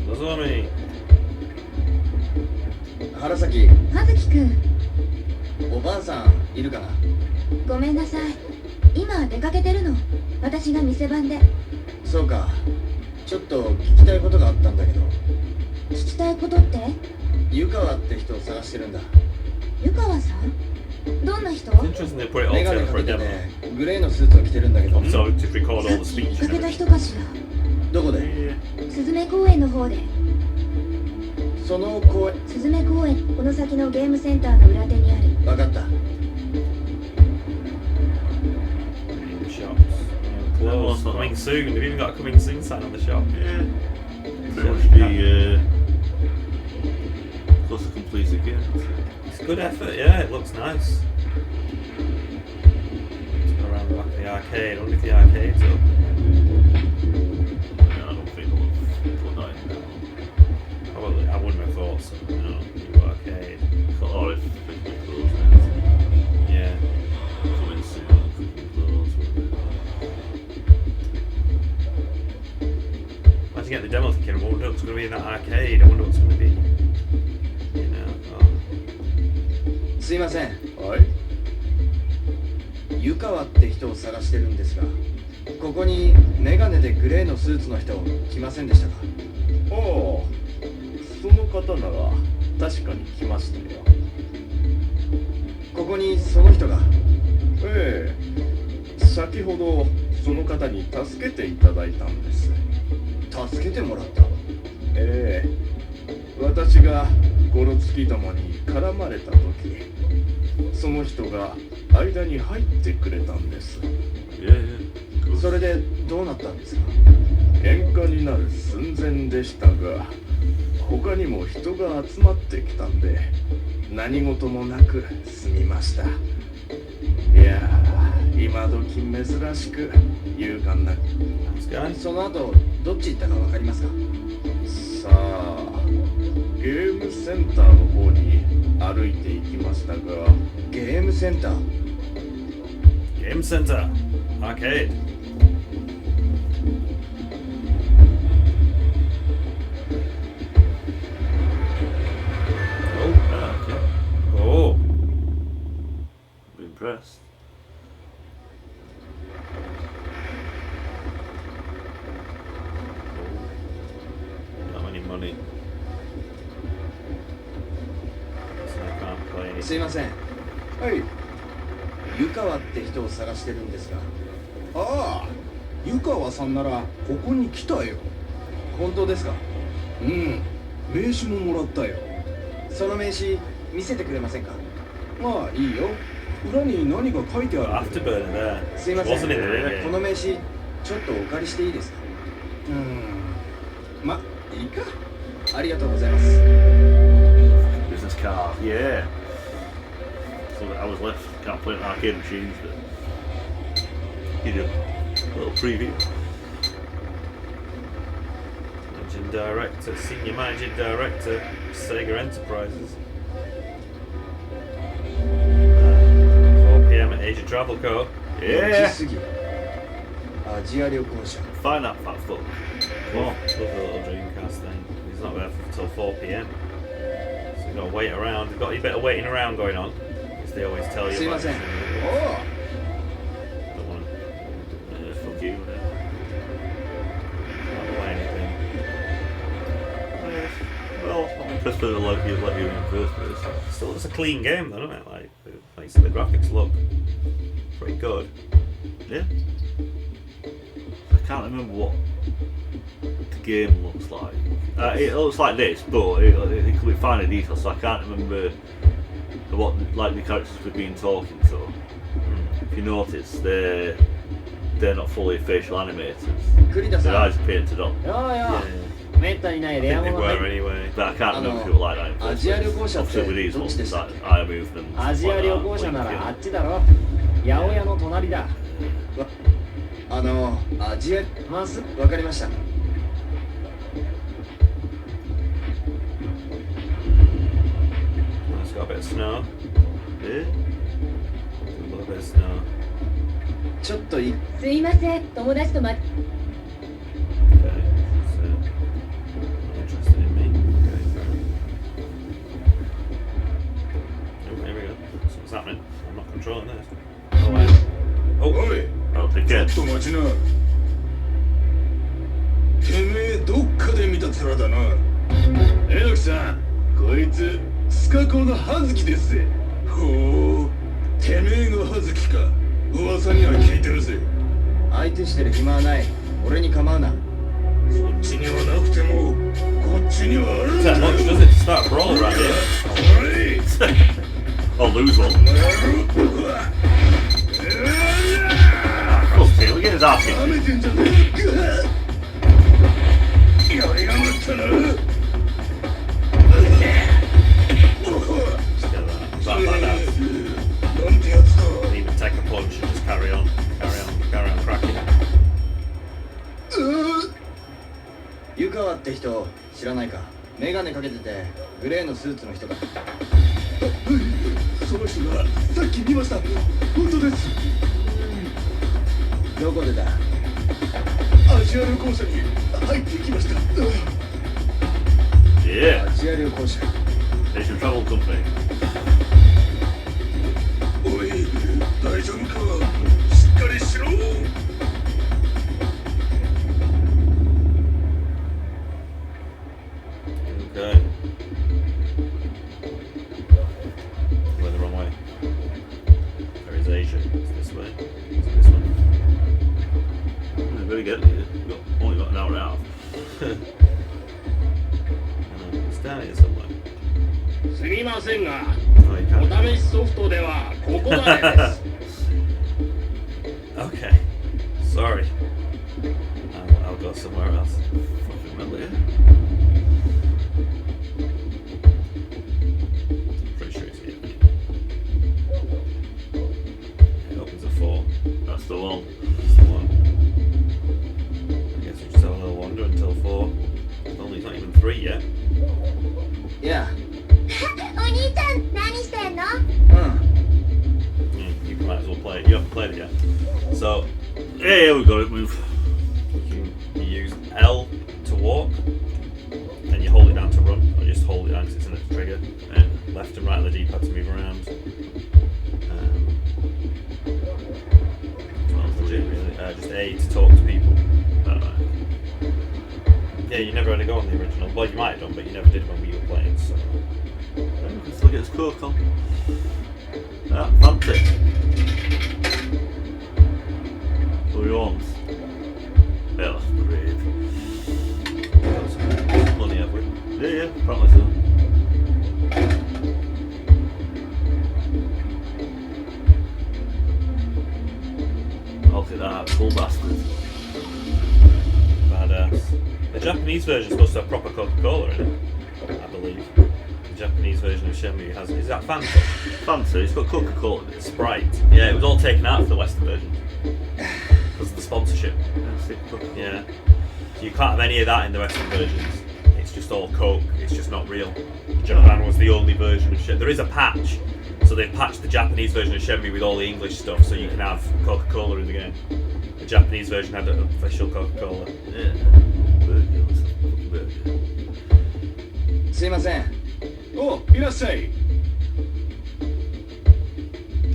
Does me? 原崎、葉月くん、おばあさんいるかな？ごめんなさい。今出かけてるの。私が店番で。そうか。ちょっと聞きたいことがあったんだけど。聞きたいことって？湯川って人を探してるんだ。湯川さん？どんな人？ It's interesting they put it all メガネ together か for け a て demo. てグレーのスーツを着てるんだけど。 So to record さ all っ the き speech 見 and かけた everything. 人かしら。どこで？スズメ公園の方で。その公園。スズメ公園、この先のゲームセンターの裏手にある。わかった。In the shops. Close. Coming soon. They've even got a coming soon sign on the shop. Yeah. Pretty much the close to complete again. It's good effort, yeah, it looks nice. Let's go around the back of the arcade. I wonder if the arcade's up. Yeah, I don't think I'll put that in now. Probably, I wouldn't have thought so. No, new arcade. Or if it's closed now. Yeah. Coming soon, quickly closed. Imagine getting the demo thinking, I wonder what's going to be in that arcade. I wonder what's going to be. You know. Oh. すいません。はい。湯川って人を探してるんですが、ここにメガネでグレーのスーツの人来ませんでしたか？ああ、その方なら確かに来ましたよ。ここにその人が。ええ、先ほどその方に助けていただいたんです。助けてもらった？ええ、私がゴロツキ玉に絡まれた時、その人が間に入ってくれたんです。それでどうなったんですか？喧嘩になる寸前でしたが、他にも人が集まってきたんで何事もなく済みました。いやー、今時珍しく勇敢な。その後どっち行ったかわかりますか？さあ、ゲームセンターの方に歩いて行きましたが。ゲームセンター？ Game Center. Arcade. Oh, okay. Oh. I'm impressed. Not any money. So I can't play. すいません。はい。湯川って人を探してるんですが。ああ、湯川さんならここに来たよ。本当ですか？うん、名刺ももらったよ。その名刺見せてくれませんか？まあいいよ。裏に何か書いてある。 Afterburner there. すいません。 Wasn't in the ring この名刺ちょっとお借りしていいですか？ま、いいか。ありがとうございます。 Business card, yeah. So that hours left. Can't play on arcade machines, but you do a little preview. Managing Director, Senior Managing Director, Sega Enterprises. 4 PM at Asia Travel Co. Yeah. 4時過ぎ。アジア旅行者。 Find that fat fuck. Come on. Love the little Dreamcast thing. He's not there until 4 PM. So you've got to wait around. You've got a bit of waiting around going on. As they always tell you. すいません。 Don't want to Fuck you. play anything. Well, I'm impressed with let you in first place. Still, it's a clean game, though, isn't it? Like you said, the graphics look pretty good. Yeah. I can't remember what the game looks like. It looks like this, but it could be finer detail, so I can't remember what like the characters we've been talking to. If you notice, they're they're not fully facial animators. 栗田 Their さ eyes are painted on. ん。よーよ Yeah, めったにない I レア think they もの were 入っ anyway. But I can't remember if it was like that in ア first ジア place. 旅行者って Obviously with these どっ ones, ちでした like eye movement. アジア旅行者ならあっちだろ。八百屋の隣だ。アジアまっすぐわかりました。 It's got a bit of snow. Yeah. A little bit of snow. ちょっといい。すいません、友達とま Okay. So, not interested in me. Okay, fair enough. Oh, here we go. So what's happening? I'm not controlling this. Oh, wait. Oh, おい Oh, the ちょっ kid. と待ちな。てめえどっかで見た面だな。榎木さん、こいつスカコの葉月ですぜ。ほう、てめえが葉月か。噂には聞いてるぜ。相手してる暇はない。俺に構うな。そっちにはなくても、こっちにはあるん what's だ that よ。 much, does it, to start a brawl around here? おい、 I'll lose one. お前やろ。うわ Oh, okay, look at his ass. 舐めてんじゃねえ。やりやがったな。 Just get that back like that. なんてやつだ。 Didn't even take a punch and just carry on cracking. 湯川って人知らないか。メガネかけててグレーのスーツの人だ。その人がさっき見ました。本当です。どこでだ。アジア旅行者に入っていきました。 Yeah. アジア旅行者。 Asian Travel Company. おい、大丈夫か。しっかりしろ。 Okay. Went the wrong way. Where is Asia? It's this way. It's this one. Yeah, very good. We've only got an hour and a half. It's down here somewhere. すみませんが、 Oh, you can't. お試しソフトではここまでです。 Okay. Sorry. I'll go somewhere else. Fucking remember it. Pretty sure it's here. It opens at 4. That's the one. That's the one. I guess we'll just have a little wander until 4. Only it's not even 3 yet. いや。お兄ちゃん何してんの？ You might as well play it. You haven't played it yet. So, Yeah, we got it. Move. you use L to walk, and you hold it down to run, or just hold it down because it's in a trigger, and left and right on the D-pad to move around. Well, legit, really. Just A to talk to people. Yeah, you never had to go on the original. Well, you might have done, but you never did when we were playing, so... We can still get his coke on. Ah, fancy. So he wants. Yeah, that's great. Got some money, have we? Yeah, apparently so. I'll take that, cool bastard. Badass. The Japanese version is supposed to have proper Coca-Cola in it, I believe. The Japanese version of Shenmue has... Is that Fanta? Fancy, it's got Coca-Cola in it. Sprite. Yeah, it was all taken out for the Western version. Because of the sponsorship. Yeah. So you can't have any of that in the Western versions. It's just all Coke. It's just not real. Japan was the only version of Shenmue. There is a patch. So they've patched the Japanese version of Shenmue with all the English stuff so you can have Coca-Cola in the game. The Japanese version had an official Coca-Cola. Yeah. Burger, let's have a fucking burger. すいません。お、いらっしゃい。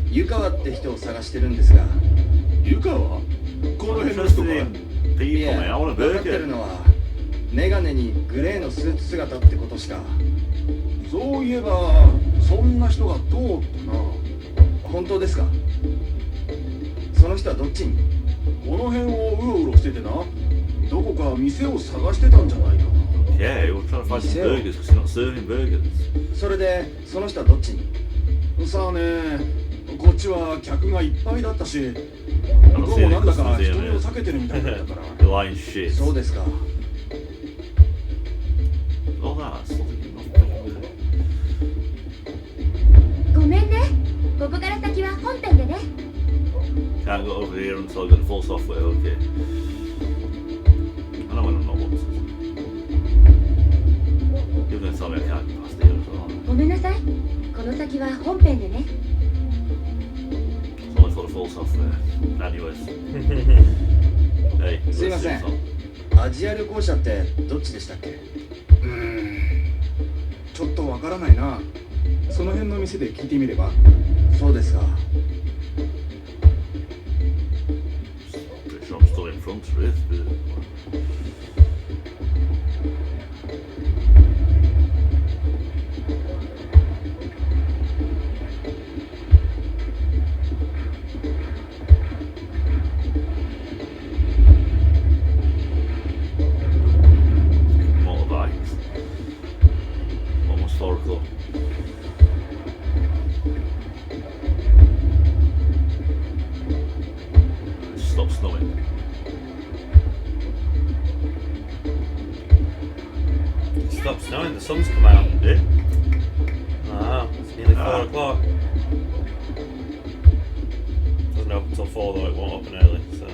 湯川って人を探してるんですが。湯川？この I'm 辺の人 interested か。 in people, いや、 mate. I want a 分かってる burger. のはメガネにグレーのスーツ姿ってことしか。そういえば、そんな人が通ったな。本当ですか？その人はどっちに？この辺をうろうろしててな。どこか店を探してたんじゃないかな。 Yeah, we're trying to find some Michelle. burgers because you're not serving burgers. それでその人はどっちに？さあね、こっちは客がいっぱいだったし、向こうもなんだか人目を避けてるみたいだから。The lion's shit. そうですか。All that, still thinking nothing with it. ごめんね。ここから先は本編でね。 Can't go over here until I get the full software, okay. I know when I'm not once. You're gonna tell me I can't get past here as well. ごめんなさい。この先は本編でね。 It's only for the full software. Anyways. Hey, すいません。アジア旅行者ってどっちでしたっけ？ちょっとわからないな。その辺の店で聞いてみれば。そうですか。Pretty sure I'm still in front of it, but... Motorbikes. Almost 4 o'clock. Stop snowing. Stop snowing, the sun's come out. Yeah. Wow, it's nearly 4 o'clock. Doesn't open until 4 though, it won't open early, so...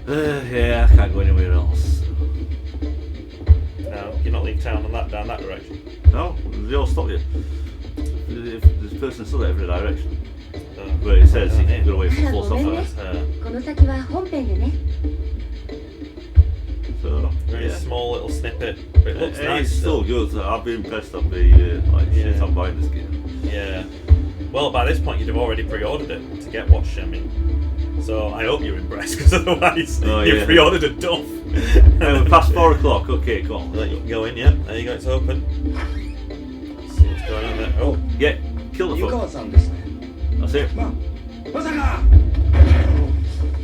Yeah, I can't go anywhere else. No, you're not leaving town on that, down that direction. No, they all stop you. If there's a person still at every direction. But it says you can go away from full software. この先は本編でね。 So, Very yeah. small little snippet, but it looks nice. It's still good. I've been impressed on the shit I'm buying this game. Yeah. Well, by this point you'd have already pre-ordered it to get Watch Shenmue. So I hope you're impressed, because otherwise you pre-ordered a duff. We're past 4 o'clock. Okay, come on. Let you go in, yeah. There you go, it's open. Let's see what's going on there. Oh, yeah, kill the 湯 fuck. 川さんですね。 That's it. まさか。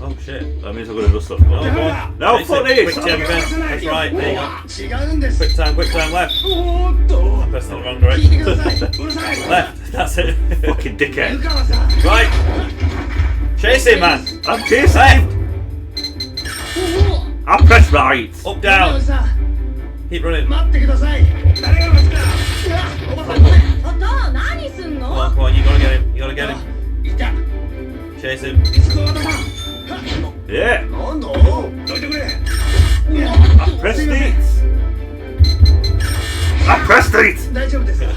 oh shit. That means I've got to do stuff. Oh, go on. Now It's for a quick this! time event. That's right, there you go. 違うんです。 Quick time left. おーっと。 Pressed in the wrong 聞いてく direction. ださい。うるさい。 Left, that's it. Fucking dickhead. 湯川さん。 Right. Chase him, man. I'm chasing Left. him! I press right! Up, 湯川 down. さん。 Keep running. 待ってください。誰が待つか。おばさん。お父何すん Come の on, come on, you gotta get him. You gotta get him. いた。 Chase him. いつこわたさん。 Yeah! なんだ。どいてくれ。 I pressed it! I pressed it! 大丈夫ですか。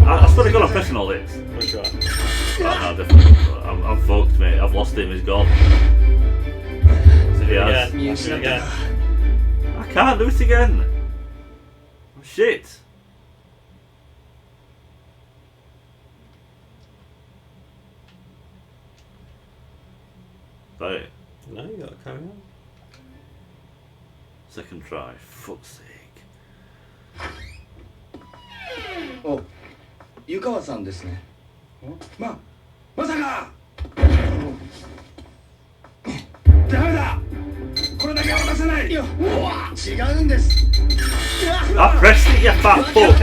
I swear to God I'm pressing all this. Push right. Oh, no, definitely. I'm fucked, mate. I've lost him, he's gone. Do it Yes. again. Do it again. I can't do it again! Shit! Right. No, you gotta carry on. Second try. Fuck's sake. お、湯川さんですね。まさか。ダメだ。これだけは渡せない。違うんです。 I pressed it, you fat fuck!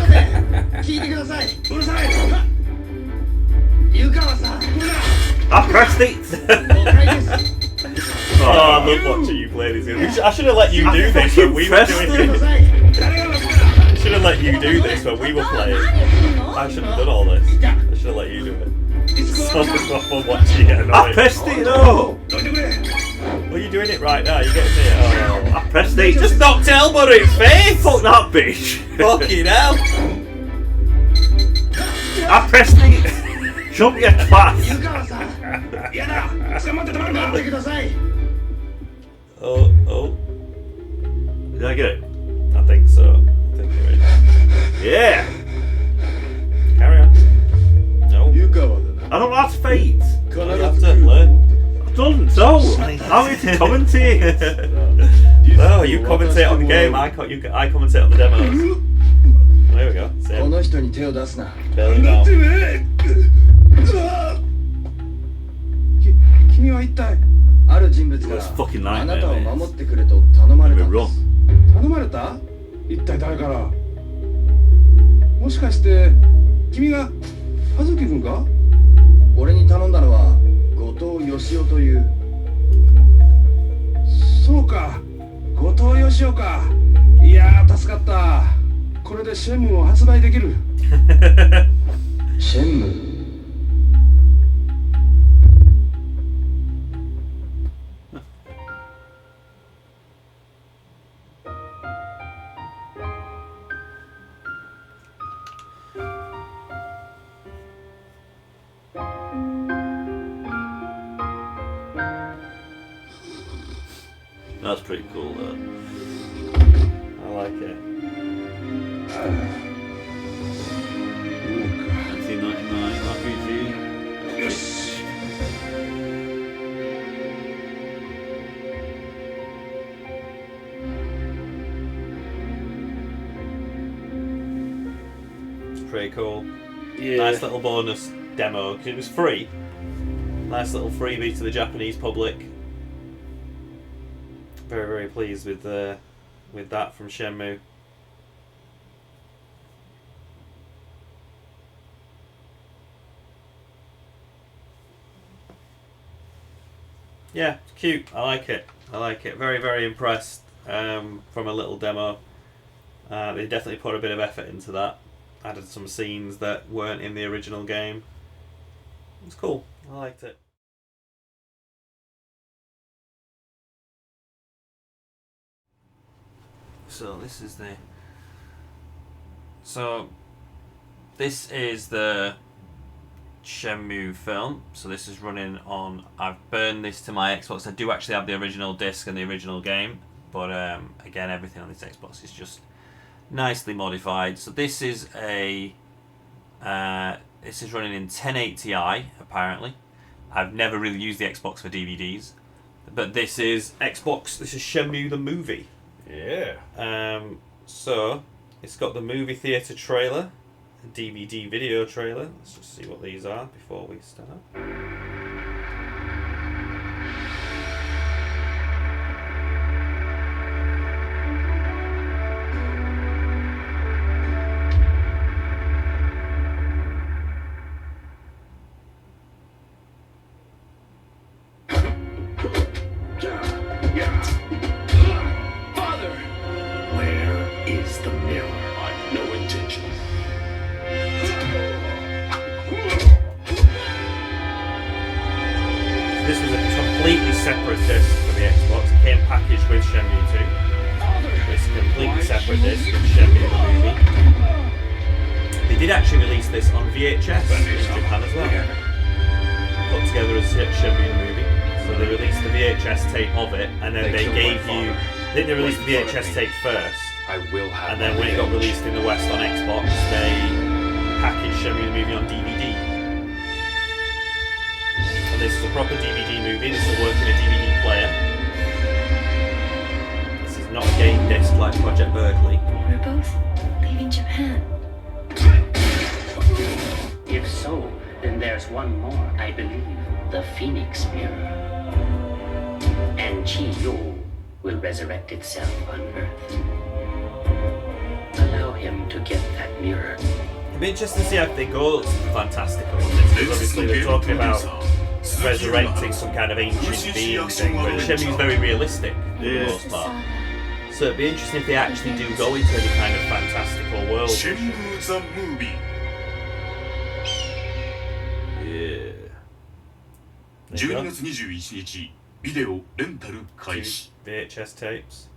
聞いてください。うるさい。湯川さん。 I pressed it! Oh, I love watching you play this game. I should have let you do this when we were doing it. I should have let you do this when we were playing. I shouldn't have done all this. I should have let you do it. So much more fun watching it. I pressed it, no! Well, you're doing it right now. You're getting it. Oh. I pressed it! Just knocked elbow in his face. Fuck that bitch! Fucking hell. I pressed it! Jump your twat! 湯川さん。やだ。捕まって止まる待ってください。 Oh, oh. Did I get it? I think so. I think you're in. Yeah! Carry on. No. 湯川だな。 I don't know how to fight! You have to learn. I don't know! How is it commentate? No, you commentate on the game. I commentate on the demos. There we go. こ Same. の人に手を出すな。 Barely now. 君は一体。ある人物か That's fucking ら nightmare, あなたを man. 守ってくれと頼まれたんで Wrong. す。頼まれた？一体誰から？もしかして君が葉月君か？俺に頼んだのは後藤義雄という。そうか、後藤義雄か。いやー、助かった。これでシェンムーを発売できる。シェンムー。That's pretty cool though. I like it. 1999 RPG. よし。It's pretty cool. Yeah. Nice little bonus demo because it was free. Nice little freebie to the Japanese public. Very, very pleased with that from Shenmue. Yeah, it's cute. I like it. I like it. Very, very impressed from a little demo. They definitely put a bit of effort into that. Added some scenes that weren't in the original game. It was cool. I liked it. So this is the Shenmue film. So this is running on. I've burned this to my Xbox. I do actually have the original disc and the original game, but again, everything on this Xbox is just nicely modified. So this is running in 1080i apparently. I've never really used the Xbox for DVDs, but this is Xbox. This is Shenmue the movie. Yeah. So it's got the movie theatre trailer, a DVD video trailer. Let's just see what these are before we start. This was a completely separate disc for the Xbox. It came packaged with Shenmue 2. It's a completely separate disc with Shenmue the movie. They did actually release this on VHS in Japan as well. Put together as Shenmue the movie. So they released the VHS tape of it, and then they gave you. I think they released the VHS tape first, and then when it got released in the West on Xbox, they packaged Shenmue the movie on DVD. And this is a proper DVD movie. This will work in a DVD player. This is not a game disc like Project Berkley. We're both leaving Japan. If so, then there's one more, I believe. The Phoenix Mirror. And Chi-Yu will resurrect itself on Earth. Allow him to get that mirror. It'll be interesting to see how they go fantastical on this, because obviously they're talking about resurrecting some kind of ancient being thing, but Shenmue's very realistic for the most part. So it'd be interesting if they actually do go into any kind of fantastical world. Shenmue the movie. Yeah. 12月21日、ビデオレンタル開始。 VHS tapes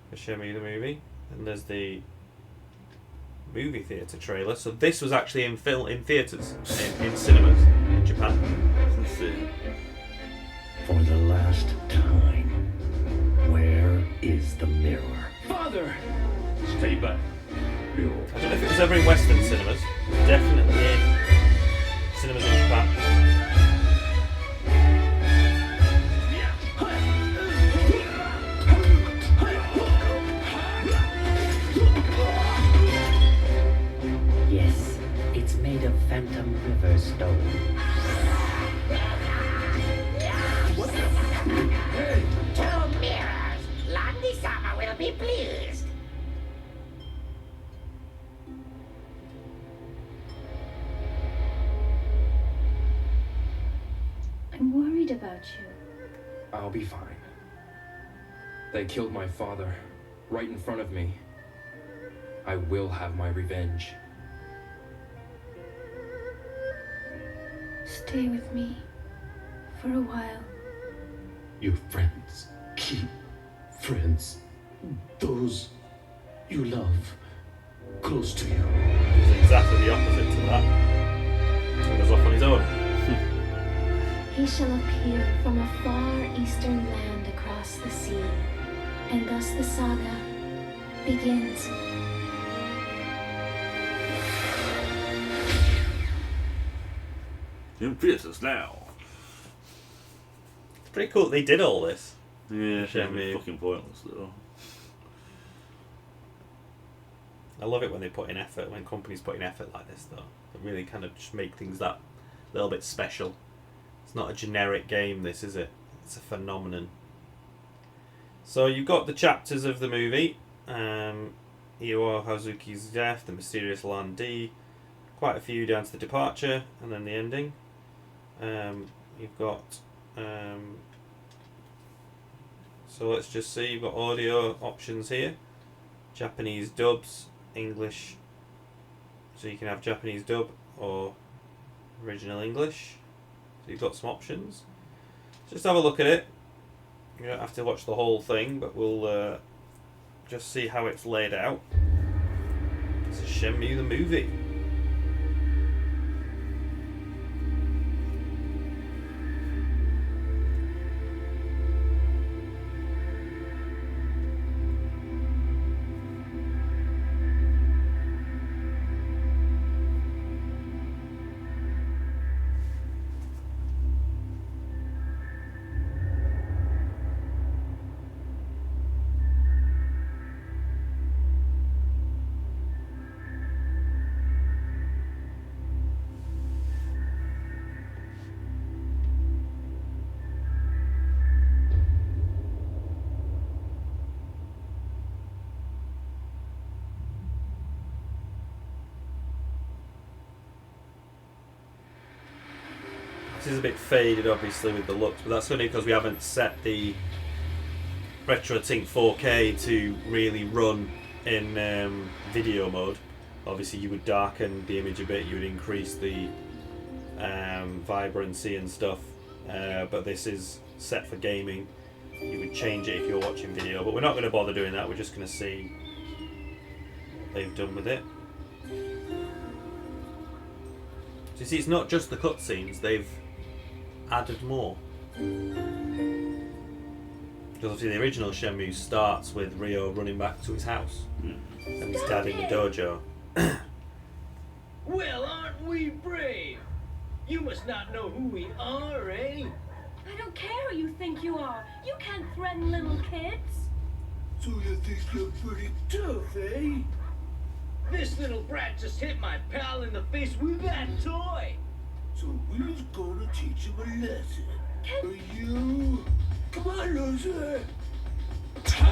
for Shenmue the movie, and there's the movie theatre trailer. So this was actually in theatres, in cinemas in Japan. For the last time, where is the mirror? Father! Stay back. I don't know if it was ever in Western cinemas. Definitely in cinemas in Japan. Yes, it's made of Phantom River stone. Two mirrors. Landy-sama will be pleased. worried about you. I'll be fine. They killed my father, right in front of me. I will have my revenge. Stay with me for a while. Your friends. Keep friends. Those you love close to you. It's exactly the opposite to that. He goes off on his own. He shall appear from a far eastern land across the sea, and thus the saga begins. In theaters now. It's pretty cool that they did all this. Yeah, Shenmue. fucking pointless though. I love it when they put in effort, when companies put in effort like this though. They really kind of just make things that little bit special. It's not a generic game, this, is it? It's a phenomenon. So you've got the chapters of the movie. Io Hazuki's death, the mysterious Lan Di, quite a few down to the departure, and then the ending. You've got... so let's just see, you've got audio options here. Japanese dubs, English. So you can have Japanese dub or original English. So you've got some options. Just have a look at it. You don't have to watch the whole thing, but we'll just see how it's laid out. This is Shenmue the movie. This is a bit faded obviously with the looks, but that's only because we haven't set the RetroTink 4K to really run in video mode. Obviously you would darken the image a bit, you would increase the vibrancy and stuff, but this is set for gaming. You would change it if you're watching video, but we're not going to bother doing that, we're just going to see what they've done with it. So you see, it's not just the cutscenes, they've added more. Because obviously the original Shenmue starts with Ryo running back to his house and his dad in the dojo. Well, aren't we brave? You must not know who we are, eh? I don't care who you think you are. You can't threaten little kids. So you think you're pretty tough, eh? This little brat just hit my pal in the face with that toy. So we're gonna teach him a lesson. Are you? Come on, loser. So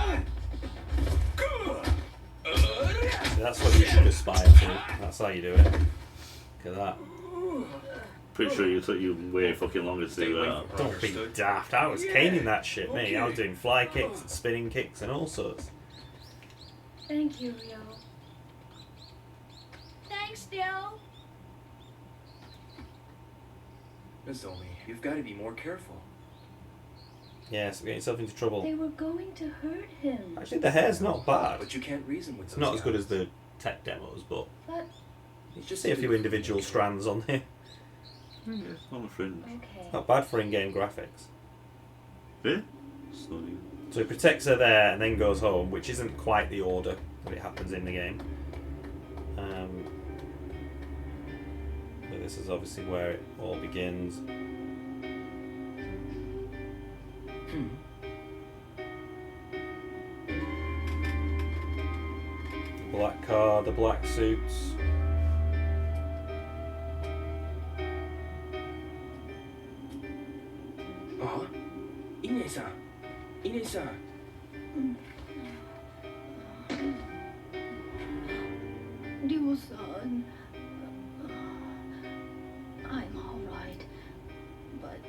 that's what you should aspire to. That's how you do it. Look at that. Pretty sure you took you way fucking longer to do that. Don't be daft. I was caning that shit, mate. I was doing fly kicks and spinning kicks and all sorts. Thank you, Ryo. Thanks, Dio. Miss Omi, you've got to be more careful. Yes, get yourself into trouble. They were going to hurt him. Actually, the hair's not bad. But you can't reason with It's those not as good guys. as the tech demos, but But you just see a few individual strands on here. It's on the fringe. okay. Not bad for in-game graphics. Yeah? So he protects her there and then goes home, which isn't quite the order that it happens in the game. But this is obviously where it all begins. The black car, the black suits. Ah, Ine-san. Ine-san. Ryo-san. I'm all right. But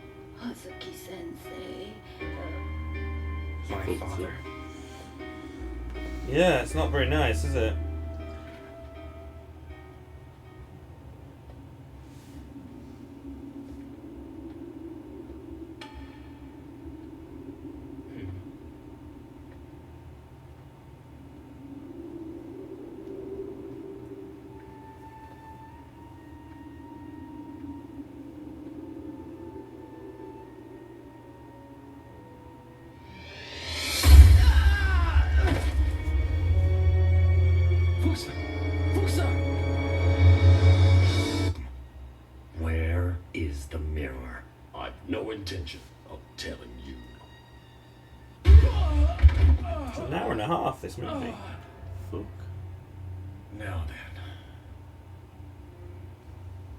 Hazuki-san. Sensei. My father. Yeah, it's not very nice, is it? Where is the mirror? I've no intention of telling you. It's an hour and a half, this movie. Fuck. Now then.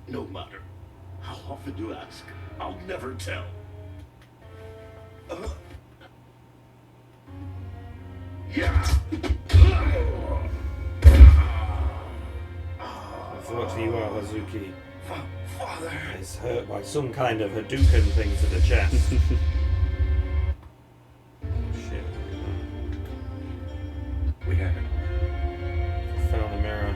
No matter how often you ask, I'll never tell. Unfortunately, you are Hazuki. Father is hurt by some kind of Hadouken thing to the chest. Shit. We have it. Found the mirror.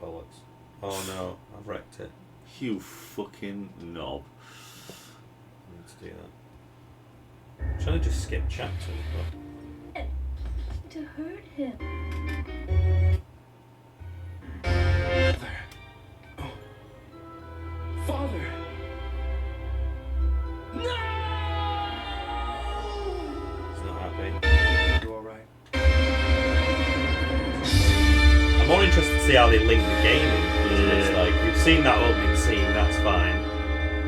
Bollocks. Oh no, I've wrecked it. You fucking knob. I need to do that. I'm trying to just skip chapters, but... To hurt him. Father! No! He's not happy. You alright? I'm more interested to see how they link the game into this. Like, we've seen that opening scene, that's fine.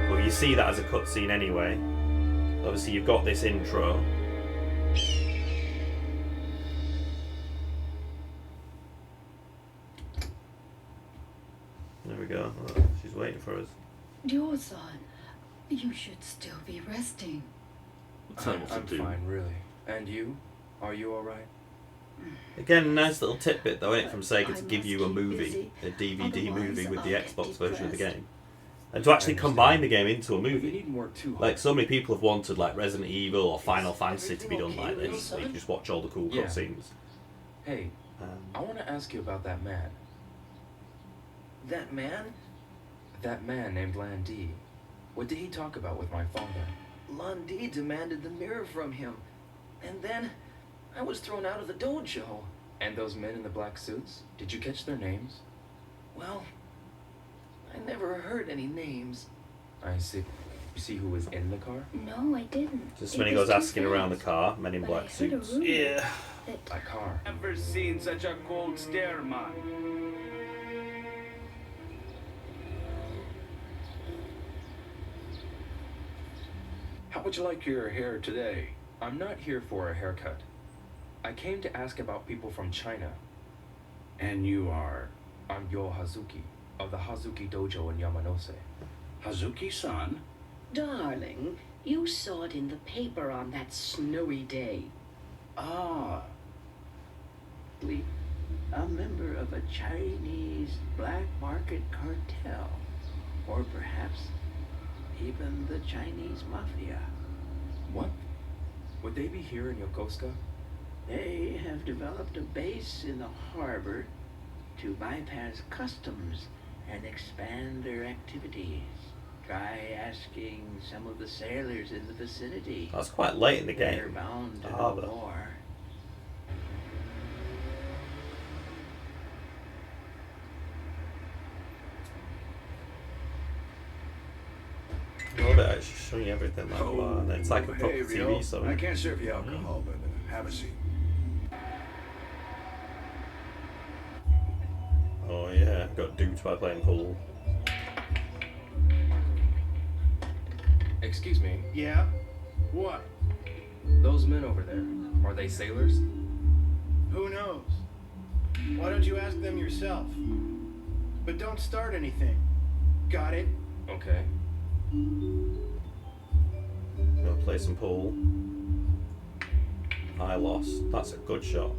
But you see that as a cutscene anyway. Obviously, you've got this intro. There we go. Oh, she's waiting for us. Ryo-san, you should still be resting. I'm fine, really. And you? Are you alright? Again, nice little tidbit though, isn't it, from Sega to give you a movie, a DVD movie with the Xbox version of the game. And to actually combine the game into a movie. Like, so many people have wanted like Resident Evil or Final Fantasy to be done like this. So you can just watch all the cool cutscenes. Hey, I want to ask you about that man. That man? That man named Lan-Di. What did he talk about with my father? Lan-Di demanded the mirror from him. And then I was thrown out of the dojo. And those men in the black suits? Did you catch their names? Well, I never heard any names. I see. You see who was in the car? No, I didn't. Just when he goes asking around the car, men in black suits. Yeah. A car. Never seen such a cold stare, man. How would you like your hair today? I'm not here for a haircut. I came to ask about people from China. And you are? I'm Yo Hazuki, of the Hazuki Dojo in Yamanose. Hazuki-san? Darling, you saw it in the paper on that snowy day. Ah. A member of a Chinese black market cartel. Or perhaps even the Chinese mafia. What? Would they be here in Yokosuka? They have developed a base in the harbor to bypass customs and expand their activities. Try asking some of the sailors in the vicinity. That's quite late in the game. They're bound to Harbor. know more. I love it, it's showing you everything like that. And it's like a proper TV, so I can't serve you alcohol, but have a seat. Oh yeah, got duped by playing pool. Excuse me. Yeah? What? Those men over there, are they sailors? Who knows? Why don't you ask them yourself? But don't start anything. Got it? Okay. Gonna play some pool. I lost. That's a good shot.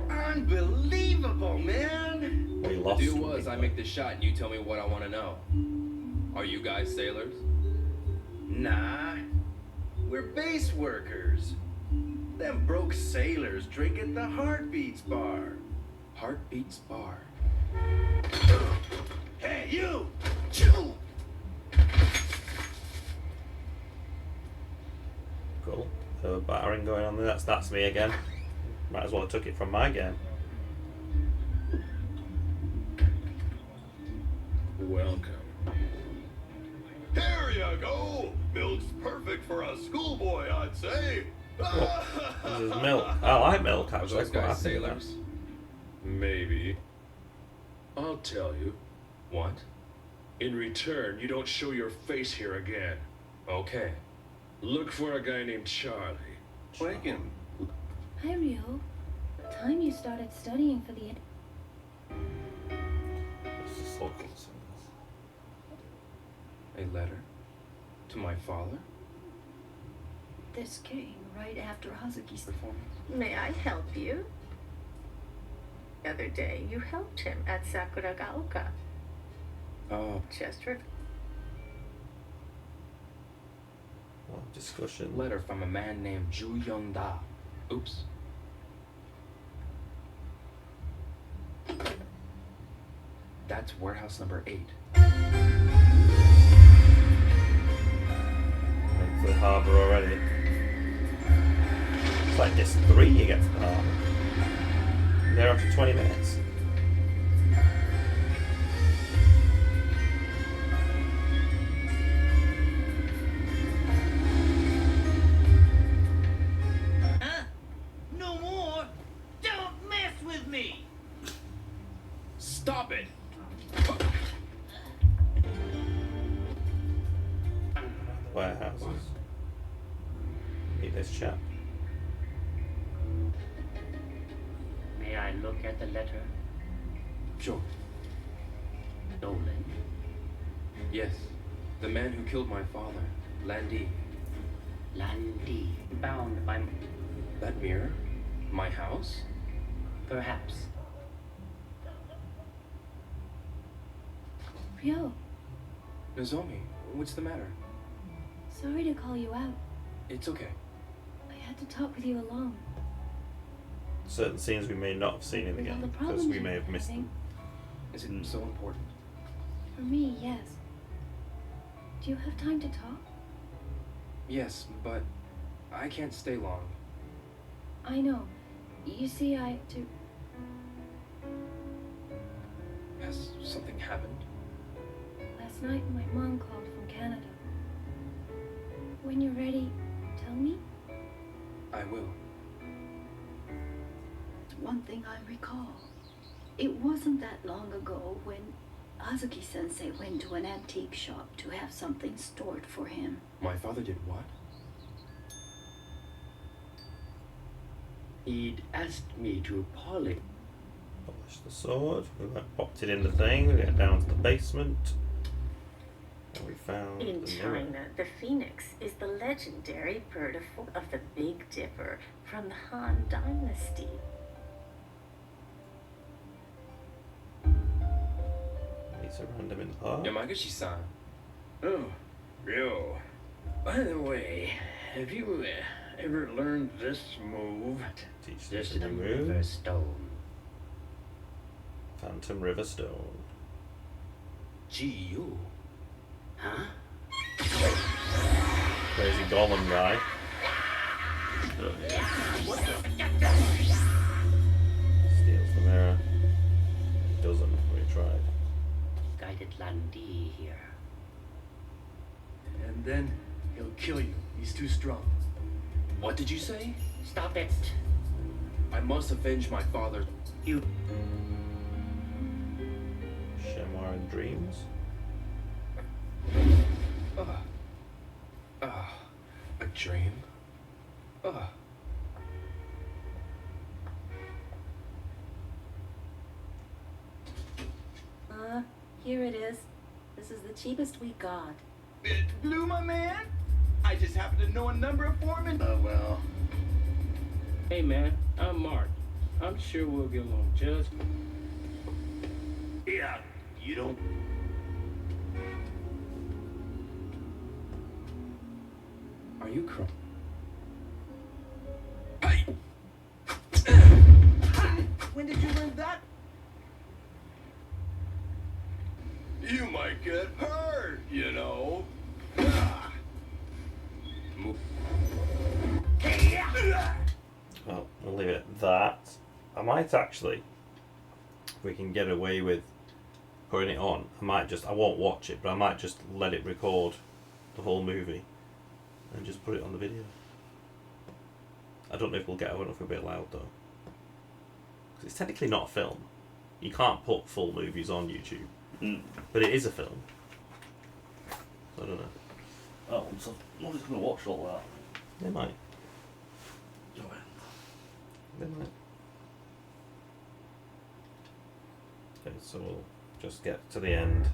Unbelievable, man! We The lost. deal was I make the shot and you tell me what I want to know. Are you guys sailors? Nah, we're base workers. Them broke sailors drink at the Heartbeats bar. Heartbeats Bar. Hey, you! Chew! Cool. So battering going on there. That's me again. Might as well have took it from my game. Welcome. Here you go! Milk's perfect for a schoolboy, I'd say. This is milk. I like milk, Are actually. those guys sailors? Maybe. I'll tell you. What? In return, you don't show your face here again. Okay. Look for a guy named Charlie. Wake him. Hi, Rio. Time you started studying for the... A letter? To my father? This came right after Hazuki's Performance? May I help you? The other day, you helped him at Sakuragaoka. Oh. Just for... Discussion. Letter from a man named Ju Young Da. Oops. That's warehouse number 8. To the harbour already. It's like disc 3 you get to the harbour. There after 20 minutes. No more! Don't mess with me! Stop it! Warehouses. Meet this chap. May I look at the letter? Sure. Nolan. Yes. The man who killed my father, Landy. Landy. Bound by... That mirror? My house? Perhaps. Rio, Nozomi, what's the matter? sorry to call you out. It's okay. I had to talk with you alone. Certain scenes we may not have seen in the With all game the because problems we may you're have missed them. having. Is it so important? For me, yes. Do you have time to talk? Yes, but I can't stay long. I know. You see, Has something happened? Last night, my mom called from Canada. When you're ready, tell me. I will. One thing I recall. It wasn't that long ago when Hazuki-sensei went to an antique shop to have something stored for him. My father did what? He'd asked me to polish the sword. We popped it in the thing. We get down to the basement. And we found In the mirror. China, the phoenix is the legendary bird of the Big Dipper from the Han Dynasty. It's a random in the park. Yamaguchi-san. Oh, Ryo. By the way, have you ever learned this move? Teach This them the to move. River Stone. Phantom River Stone. G.U. Huh? Crazy golem guy. What the? Steals the mirror. Doesn't. We tried. Guided Landy here. And then he'll kill you. He's too strong. What did you say? Stop it. I must avenge my father. You. Shenmue and Dreams. A dream? Here it is. This is the cheapest we got. Blue, my man? I just happen to know a number of foremen. Oh, well. Hey, man, I'm Mark. I'm sure we'll get along just... Yeah, you don't... Are you crying? When did you learn that? You might get hurt, you know. Well, I'll leave it at that. I might actually, if we can get away with putting it on, I won't watch it, but I might just let it record the whole movie and just put it on the video. I don't know if we'll be allowed though. Because it's technically not a film. You can't put full movies on YouTube. But it is a film. So I don't know. Oh, so nobody's going to watch all that. They might. They might. Okay, so we'll just get to the end.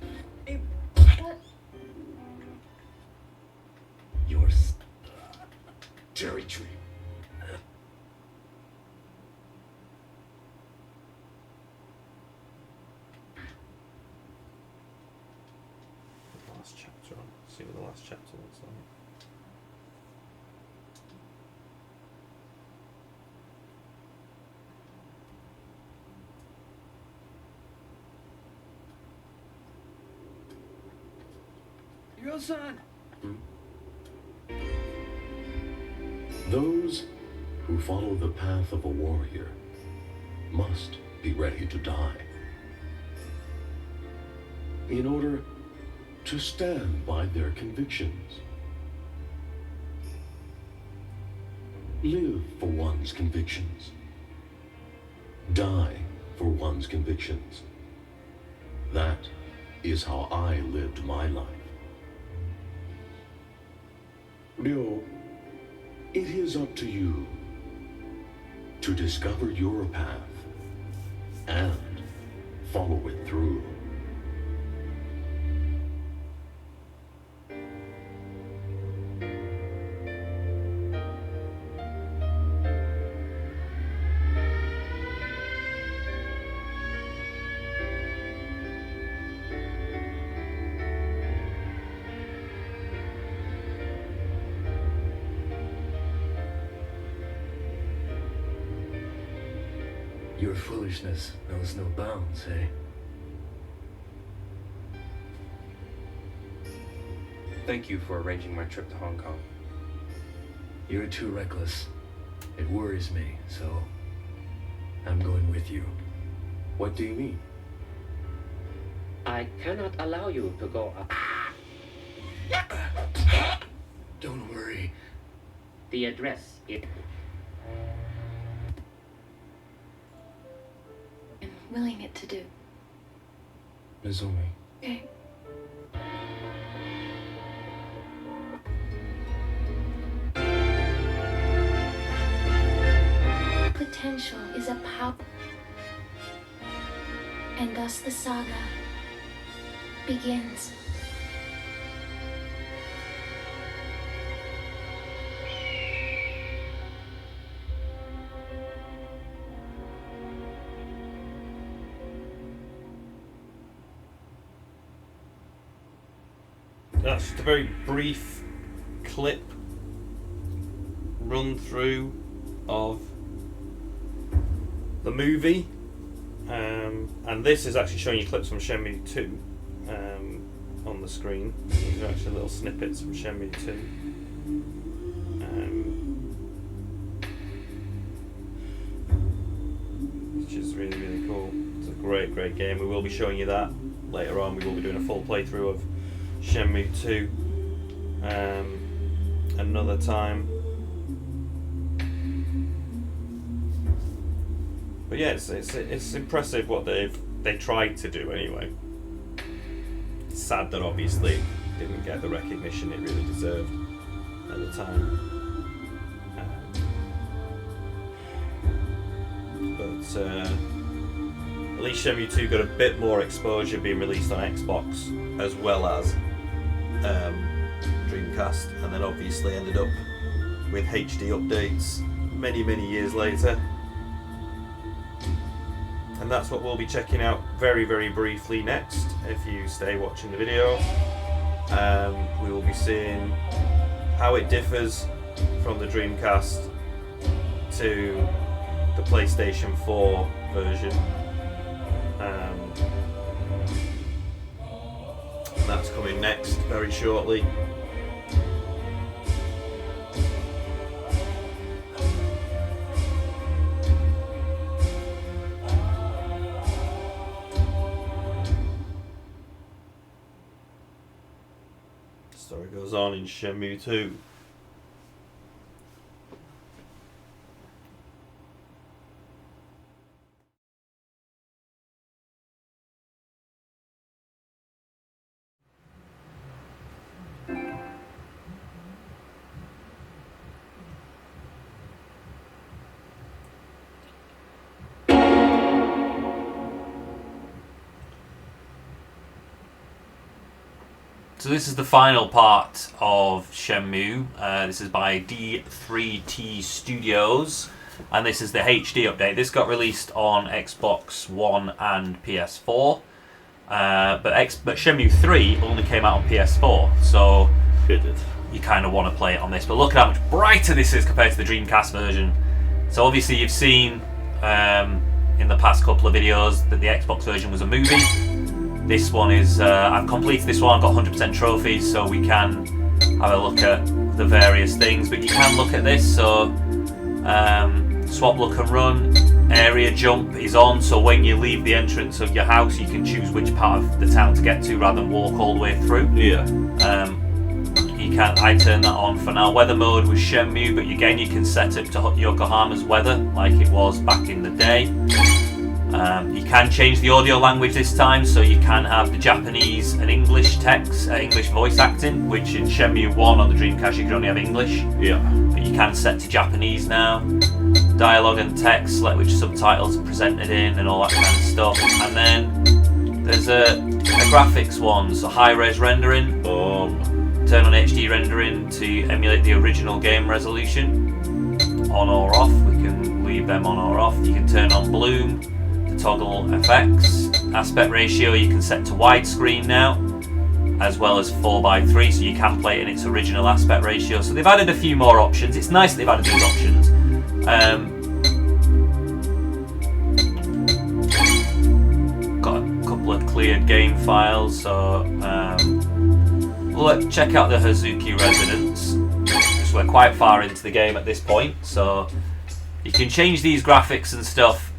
Yours. Cherry tree. Last chapter on. See what the last chapter looks like. Your son. Those who follow the path of a warrior must be ready to die in order to stand by their convictions. Live for one's convictions. Die for one's convictions. That is how I lived my life. Ryo, it is up to you to discover your path and follow it through. Your foolishness knows no bounds, eh? Thank you for arranging my trip to Hong Kong. You're too reckless. It worries me, so I'm going with you. What do you mean? I cannot allow you to go up. Don't worry. The address is... I'm willing it to do. Mizumi. Okay. Potential is a power, and thus the saga begins. That's just a very brief clip run through of the movie, and this is actually showing you clips from Shenmue 2 on the screen. These are actually little snippets from Shenmue 2. Which is really, really cool. It's a great, great game. We will be showing you that later on. We will be doing a full playthrough of Shenmue 2 another time. But yeah, it's impressive what they tried to do anyway. It's sad that obviously it didn't get the recognition it really deserved at the time. But at least Shenmue 2 got a bit more exposure being released on Xbox as well as Dreamcast, and then obviously ended up with HD updates many, many years later. And that's what we'll be checking out very, very briefly next. If you stay watching the video, we will be seeing how it differs from the Dreamcast to the PlayStation 4 version. That's coming next very shortly. The story goes on in Shenmue 2. So this is the final part of Shenmue. This is by D3T Studios, and this is the HD update. This got released on Xbox One and PS4, but Shenmue 3 only came out on PS4, so you kind of want to play it on this. But look at how much brighter this is compared to the Dreamcast version. So obviously you've seen in the past couple of videos that the Xbox version was a movie. This one is, I've completed this one, I've got 100% trophies, so we can have a look at the various things, but you can look at this. So swap, look and run, area jump is on, so when you leave the entrance of your house you can choose which part of the town to get to rather than walk all the way through. Yeah. I turn that on for now. Weather mode with Shenmue, but again you can set it to Yokohama's weather like it was back in the day. You can change the audio language this time, so you can have the Japanese and English text, English voice acting, which in Shenmue 1 on the Dreamcast you could only have English. Yeah. But you can set to Japanese now. Dialogue and text, select which subtitles are presented in and all that kind of stuff. And then there's a graphics one, so high-res rendering. Turn on HD rendering to emulate the original game resolution. On or off, we can leave them on or off. You can turn on bloom to toggle effects. Aspect ratio you can set to widescreen now, as well as 4:3, so you can play it in its original aspect ratio. So they've added a few more options. It's nice that they've added these options. Got a couple of cleared game files, so let's check out the Hazuki residence. So we're quite far into the game at this point, so you can change these graphics and stuff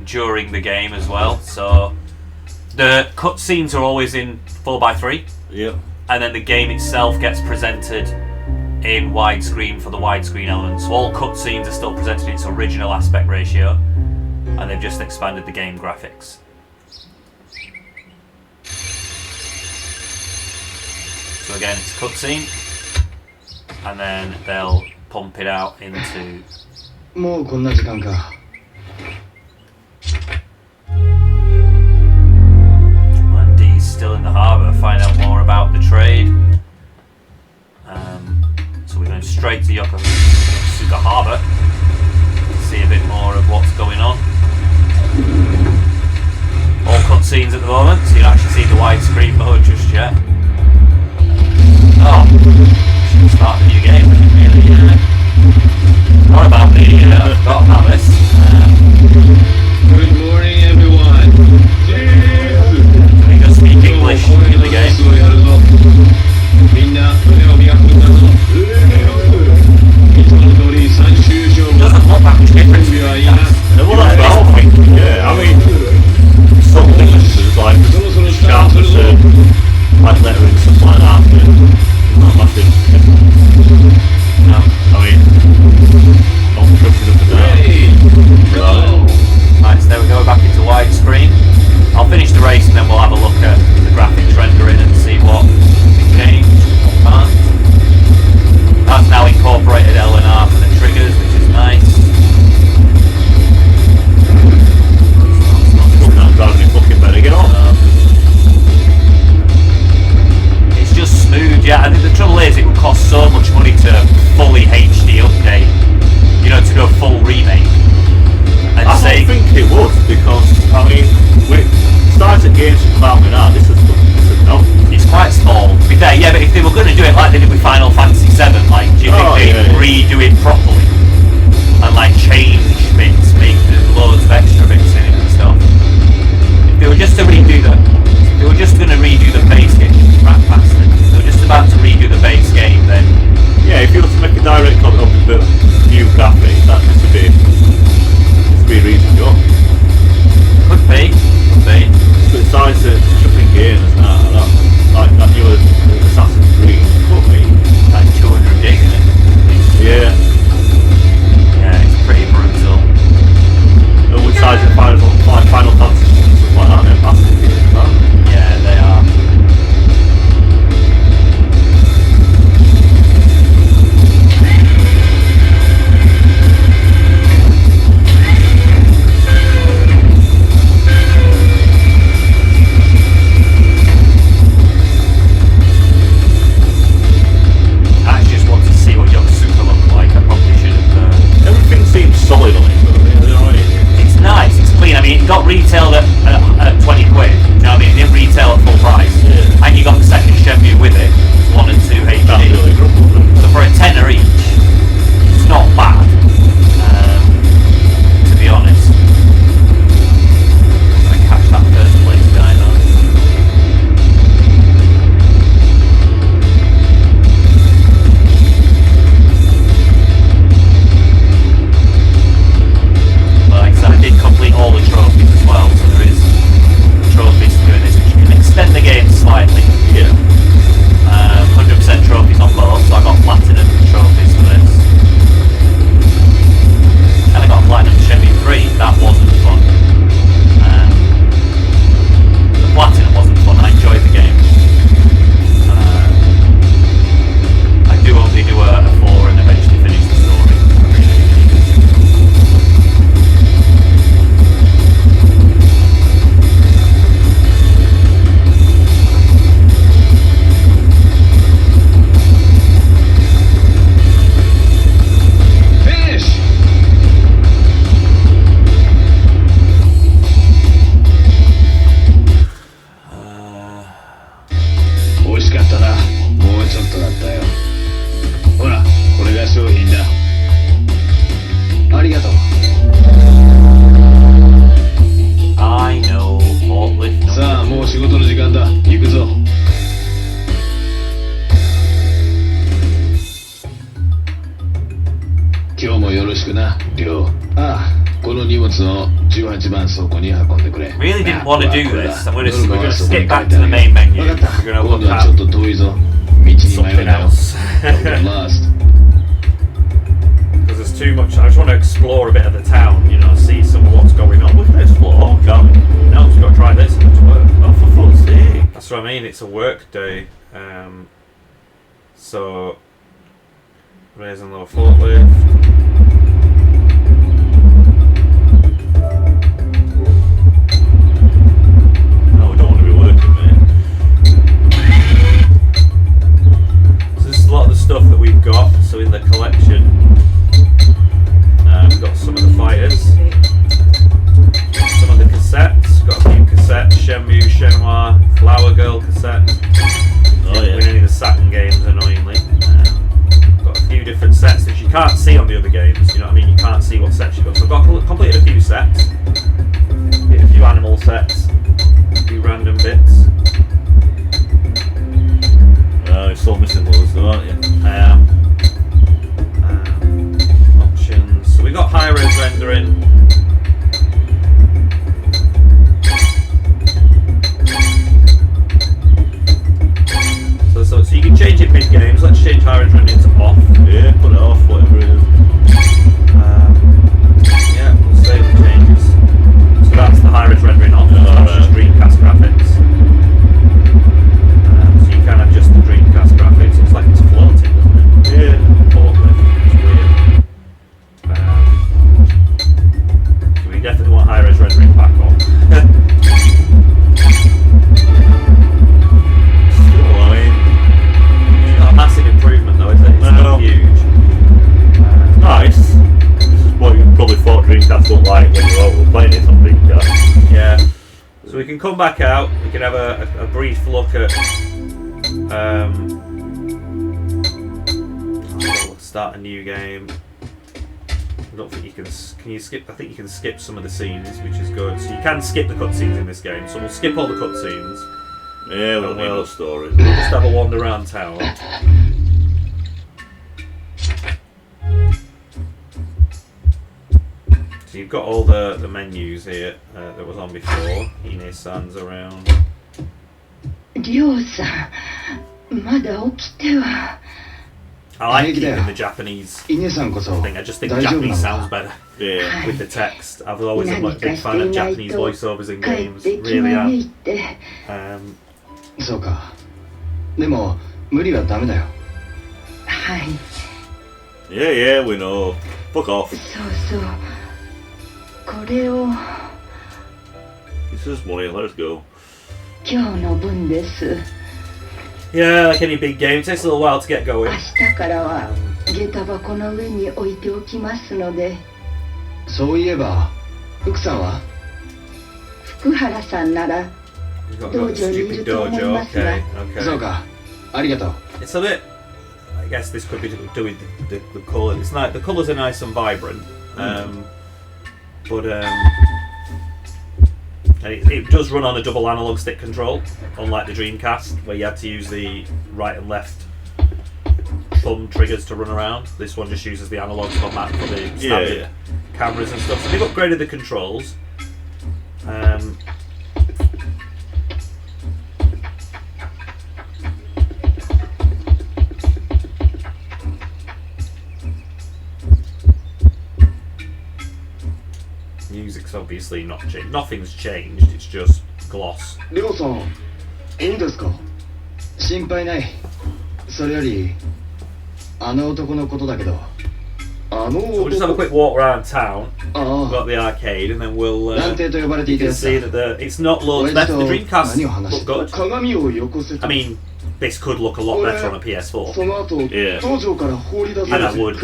during the game as well. So the cutscenes are always in 4:3. Yeah. And then the game itself gets presented in widescreen for the widescreen elements. So all cutscenes are still presented in its original aspect ratio, and they've just expanded the game graphics. So again, it's cutscene, and then they'll pump it out into. And Dee's still in the harbour. Find out more about the trade. So we're going straight to Yokosuka Harbour to see a bit more of what's going on. All cutscenes at the moment, so you don't actually see the widescreen mode just yet. Oh, should start a new game, really. What about the? I forgot about this. Good morning, everyone. Can you just speak English in the game? Doesn't look that much different. Yeah, I mean, some differences like sharpness and like lettering, stuff like that, but not massive. よろしくな、りょう。ああ、この荷物を18番倉庫に運んでくれ。 Really didn't want to do this. We're gonna skip back to the main menu. We're gonna look at something else. Because there's too much. I just want to explore a bit of the town, you know, see some of what's going on. We can explore, can't we? No, we've got to try this and it's work. Oh, for fuck's sake. That's what I mean, it's a work day. So, raise and lower forklift. No, we don't want to be working, mate. So this is a lot of the stuff that we've got. So in the collection, we've got some of the fighters, some of the cassettes. We've got a few cassettes, Shenmue, Shenmue, Flower Girl cassette. Oh yeah. With any of the Saturn games, annoyingly. Got a few different sets that you can't see on the other games. You know what I mean? You can't see what sets you've got. So I've got completed a few sets. A few animal sets. A few random bits. Oh, you're still missing loads though, aren't you? Options. So we got high-res rendering. So you can change it mid-games. Let's change high-res rendering to off. Yeah, put it off, whatever it is. Yeah, we'll save the changes. So that's the high-res rendering off. That's just Dreamcast graphics. So you can adjust the Dreamcast graphics. Looks like it's floating, doesn't it? Yeah. Forklift. It's weird. We definitely want high-res rendering back on. Massive improvement though, isn't it? It's not huge. Nice. This is what you probably thought Dreamcast looked like when you were playing it on Dreamcast. Yeah. So we can come back out, we can have a brief look at let's start a new game. I don't think you can you skip? I think you can skip some of the scenes, which is good. So you can skip the cutscenes in this game, so we'll skip all the cutscenes. Yeah, we'll need those stories. We'll just have a wander around town. So you've got all the menus here that was on before. Ine-san's around. I like keeping the Japanese thing. I just think Japanese sounds better with the text. I've always been a big fan of Japanese voiceovers in games. Really am. そうか。でも無理はダメだよ。はい。 Yeah, yeah, we know. Fuck off. そうそう。これを This is money, let us go. 今日の分です。 Yeah, like any big game, it takes a little while to get going. 明日からは下駄箱の上に置いておきますので。そういえば、福さんは？福原さんなら。 Stupid dojo, okay. It's a bit. I guess this could be to do with the colour. It's like the colours are nice and vibrant, but it does run on a double analog stick control, unlike the Dreamcast, where you had to use the right and left thumb triggers to run around. This one just uses the analog format for the standard cameras and stuff. So they've upgraded the controls. Music's obviously not changed. Nothing's changed. It's just gloss. りょうさん、いいんですか？心配ない。それより、あの男のことだけど。So we'll just have a quick walk around town. We've got the arcade, and then we'll. You can see that it's not loads better. The Dreamcast look good. I mean, this could look a lot better on a PS4. Yeah. And I would.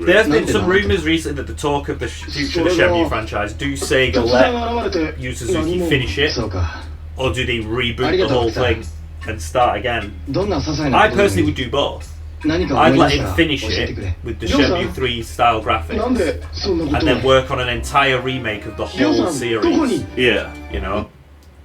There have been some rumours recently that the talk of the future of the Shenmue franchise, do Sega let Yu Suzuki finish it, or do they reboot the whole thing and start again? I personally would do both. I'd let him finish it with the Shenmue 3 style graphics, and then work on an entire remake of the whole series. Yeah. You know?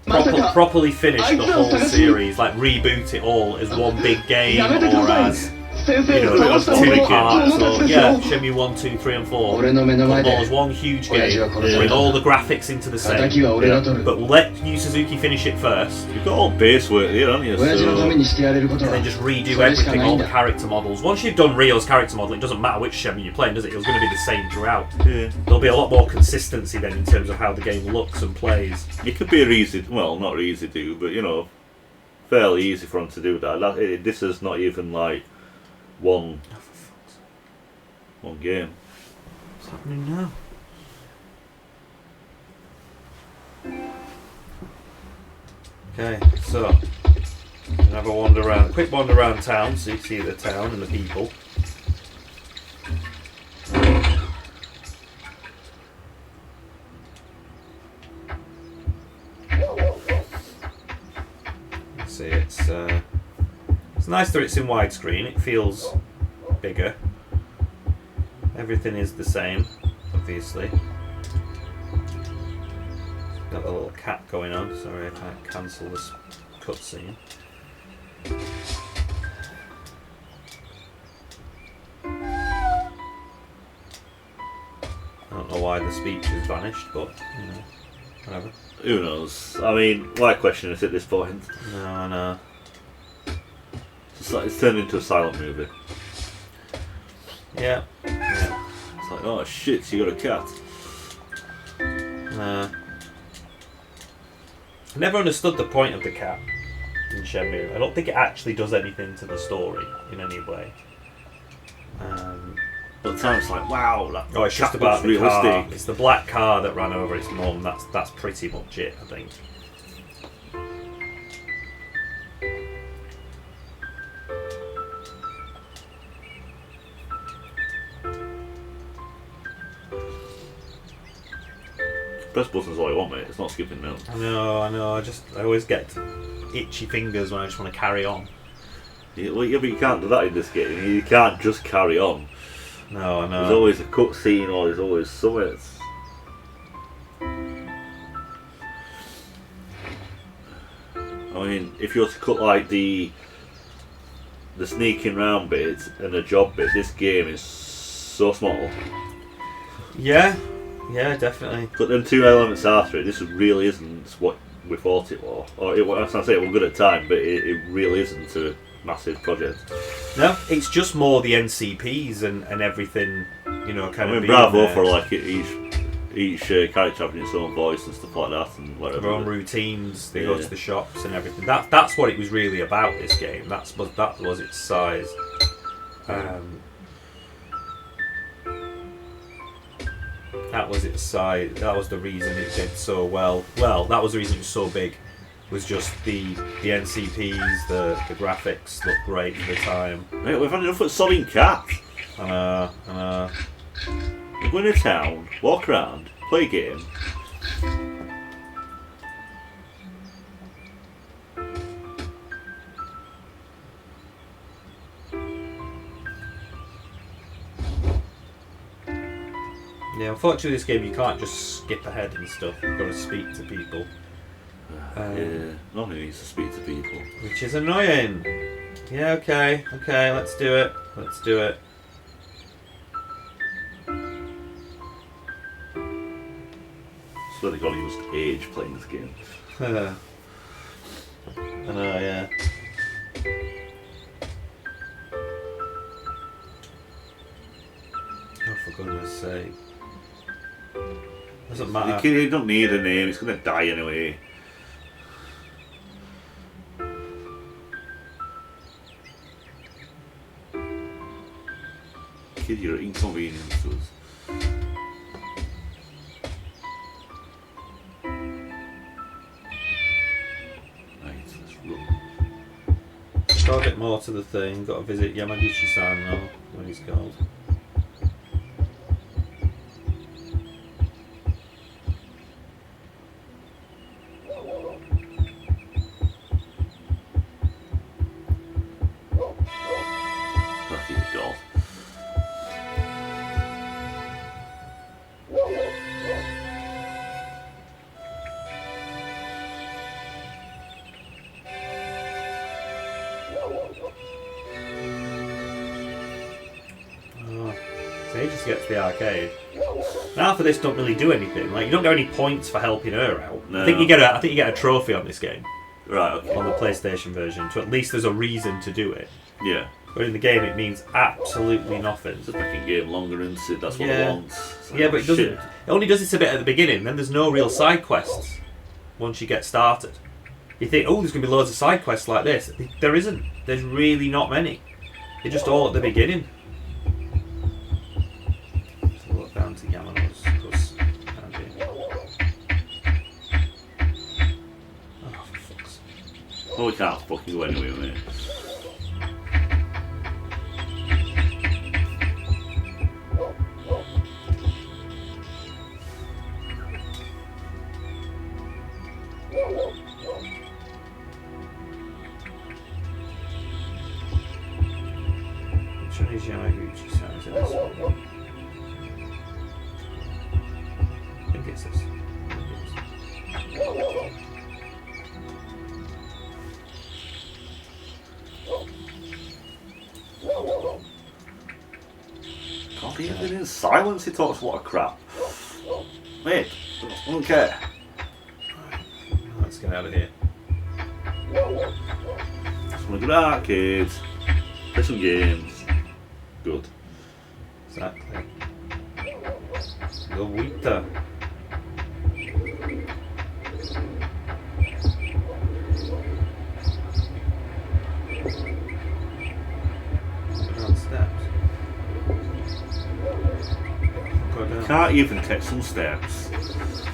Properly finish the whole series, like reboot it all as one big game or as two parts. So, yeah, Shenmue 1, 2, 3 and 4 come all as one huge game, bring all the graphics into the same, but let Yu Suzuki finish it first. You've got all base work here, haven't you? So... And then just redo everything, all the character models. Once you've done Ryo's character model, it doesn't matter which Shenmue you're playing, does it? It's going to be the same throughout. Yeah. There'll be a lot more consistency then in terms of how the game looks and plays. It could be easy, well, not easy to do, but fairly easy for them to do that. This is not even like one game. What's happening now? Okay, so have a wander around, quick wander around town, so you can see the town and the people. See, it's nice that it's in widescreen. It feels bigger. Everything is the same, obviously. Got the little cat going on. Sorry, I can't cancel this cutscene. I don't know why the speech has vanished, but whatever. Who knows? I mean, why question it at this point? No, I know. It's turned into a silent movie. Yeah. It's like, oh shit, you got a cat. I never understood the point of the cat in Shenmue. I don't think it actually does anything to the story in any way. But the time it's like, wow, that it's just about the car. It's the black car that ran over its mum. That's pretty much it, I think. Press buttons all you want, mate. It's not skipping now. I know. I always get itchy fingers when I just want to carry on. Yeah, but you can't do that in this game. You can't just carry on. No, I know. There's always a cutscene, or there's always something. I mean, if you were to cut like the sneaking round bit and the job bit, this game is so small. Yeah, definitely. Put them two elements after it, this really isn't what we thought it was. Or I say it was good at the time, but it really isn't a massive project. No, it's just more the NCPs and everything, kind of. Bravo for like each character having its own voice and stuff like that, and whatever. Their own routines. They go to the shops and everything. That's what it was really about. This game. That was its size. That was its size. That was the reason it did so well. Well, that was the reason it was so big. Was just the NCPs, the graphics looked great for the time. Mate, we've had enough of sodding cat. I know. You go into town, walk around, play a game. Yeah, unfortunately this game you can't just skip ahead and stuff. You've got to speak to people. Yeah, nobody needs to speak to people. Which is annoying. Yeah, okay, let's do it. So they got to use age playing this game. I know, yeah. Oh, for goodness sake. Doesn't matter. You don't need a name, it's going to die anyway. Kid, you're an inconvenience to us. Right, let's run. Got a bit more to the thing. Got to visit Yamaguchi-san now, what he's called. So he just gets the arcade. And half of this don't really do anything. Like you don't get any points for helping her out. No. I think you get a trophy on this game. Right. Okay. On the PlayStation version, so at least there's a reason to do it. Yeah. But in the game, it means absolutely nothing. It's just making game longer, isn't it? That's what it wants. Yeah, but it doesn't. It only does this a bit at the beginning. Then there's no real side quests once you get started. You think, oh, there's going to be loads of side quests like this. There isn't. There's really not many. They're just all at the beginning. So look down to Yamano's. Oh, for fuck's sake. Oh, we can't fucking go anywhere, mate. Which one is Yamaguchi-san? Is it this one? I think it's this. God, even in silence he talks a lot of crap. Mate, I don't care. Let's get out of here. Just want to go to arcades, play some games. Good. Exactly. The winter. Can't even take some steps.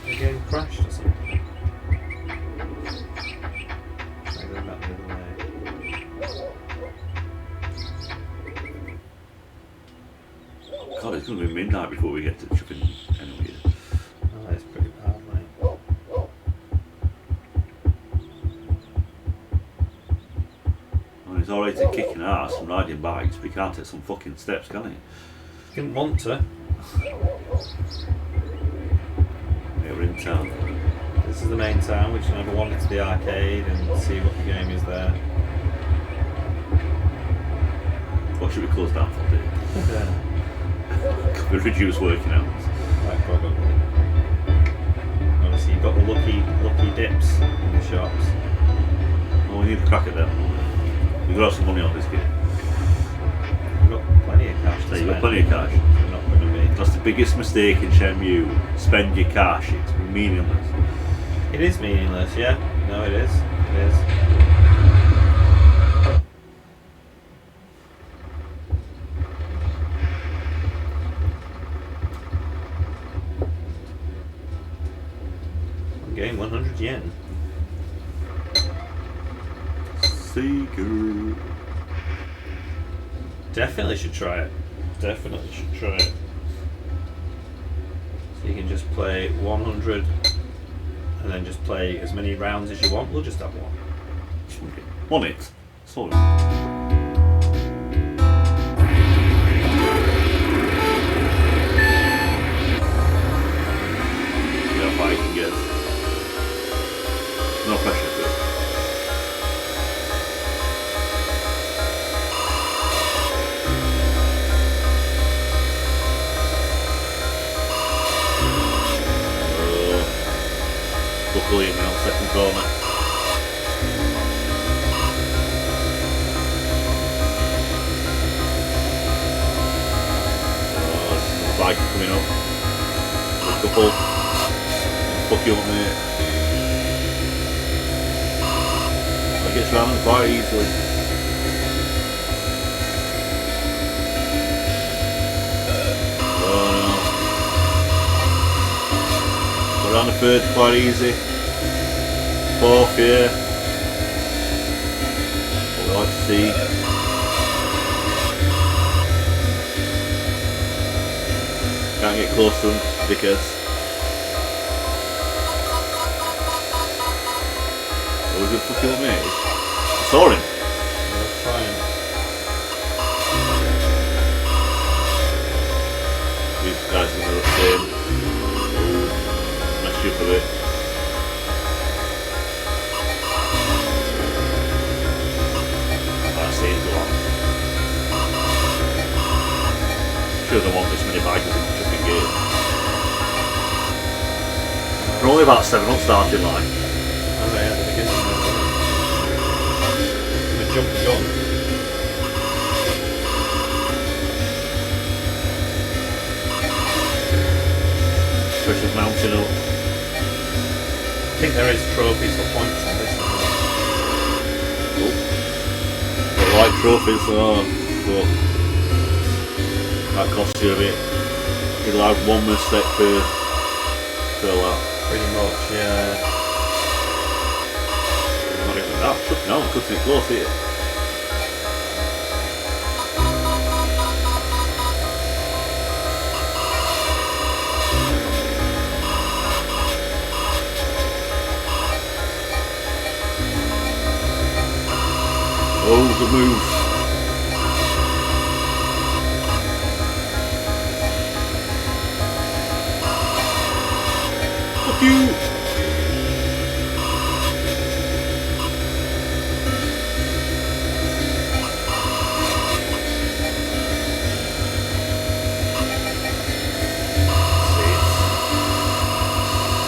The game crashed or something. Should I go back the other way? God, it's going to be midnight before we get to the chicken anyway. Oh, it's pretty bad, mate. Well, he's alright at kicking ass and riding bikes, but he can't take some fucking steps, can he? Didn't want to. Yeah, we're in town. This is the main town, which I never wanted to the arcade and see what the game is there. What should we close down for, dude? Yeah. Could we reduce working hours? Right, probably. Obviously, you've got the lucky dips in the shops. Well, we need to crack at them. We've got to have some money on this game. We've got plenty of cash to So spend. you've got plenty of cash. We're not going to be. That's the biggest mistake in Shenmue. Spend your cash. It's meaningless. It is meaningless, yeah. No, it is. It is. Game 100 yen. Seeker. Definitely should try it. Definitely should try it. So you can just play 100 and then just play as many rounds as you want. We'll just have one. On it. Sorry. See how far you can get. No pressure to it. Buckle in now, second corner. Oh, bike coming up. A couple. Fuck you up, mate. That gets round quite easily. Oh no. Got around the third quite easy. Fourth, yeah. What we like to see. Can't get close to them because what was it fucking up, mate? I saw him. Let's try it. These guys are going to look messed you up a bit. because I want this many bikers in the flipping game. We're only about 7 up starting like. Oh yeah, at the beginning. I'm gonna jump the gun. Pressure's mounting up. I think there is trophies or points on this. But like trophies, but that costs you a bit. You'll have one mistake per lap. Pretty much, yeah. Not even that. No, I'm cutting it close here. Oh, good move. Fuck you!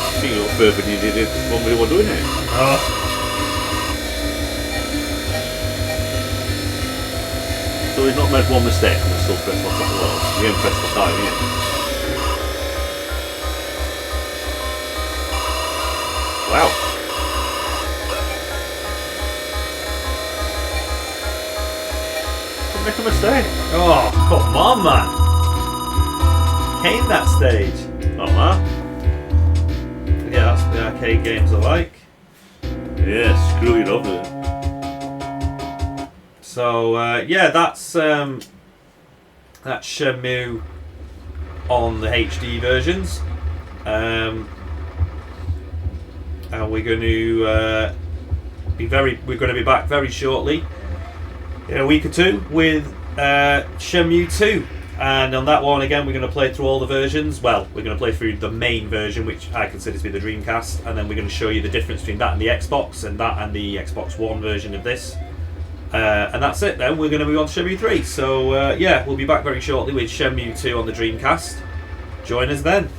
I think you look further than you did it when we were doing it. So he's not made one mistake and they still press what's up the wall. He ain't pressed for time yet. Wow. Don't make a mistake. Oh, come on, man. Came that stage. Not that. Yeah, that's what the arcade games are like. Yeah, screw it up there. So yeah, that's Shenmue on the HD versions, and we're going to we're going to be back very shortly, in a week or two, with Shenmue 2. And on that one again, we're going to play through all the versions. Well, we're going to play through the main version, which I consider to be the Dreamcast, and then we're going to show you the difference between that and the Xbox, and that and the Xbox One version of this. And that's it then, we're going to move on to Shenmue 3. So yeah, we'll be back very shortly with Shenmue 2 on the Dreamcast. Join us then.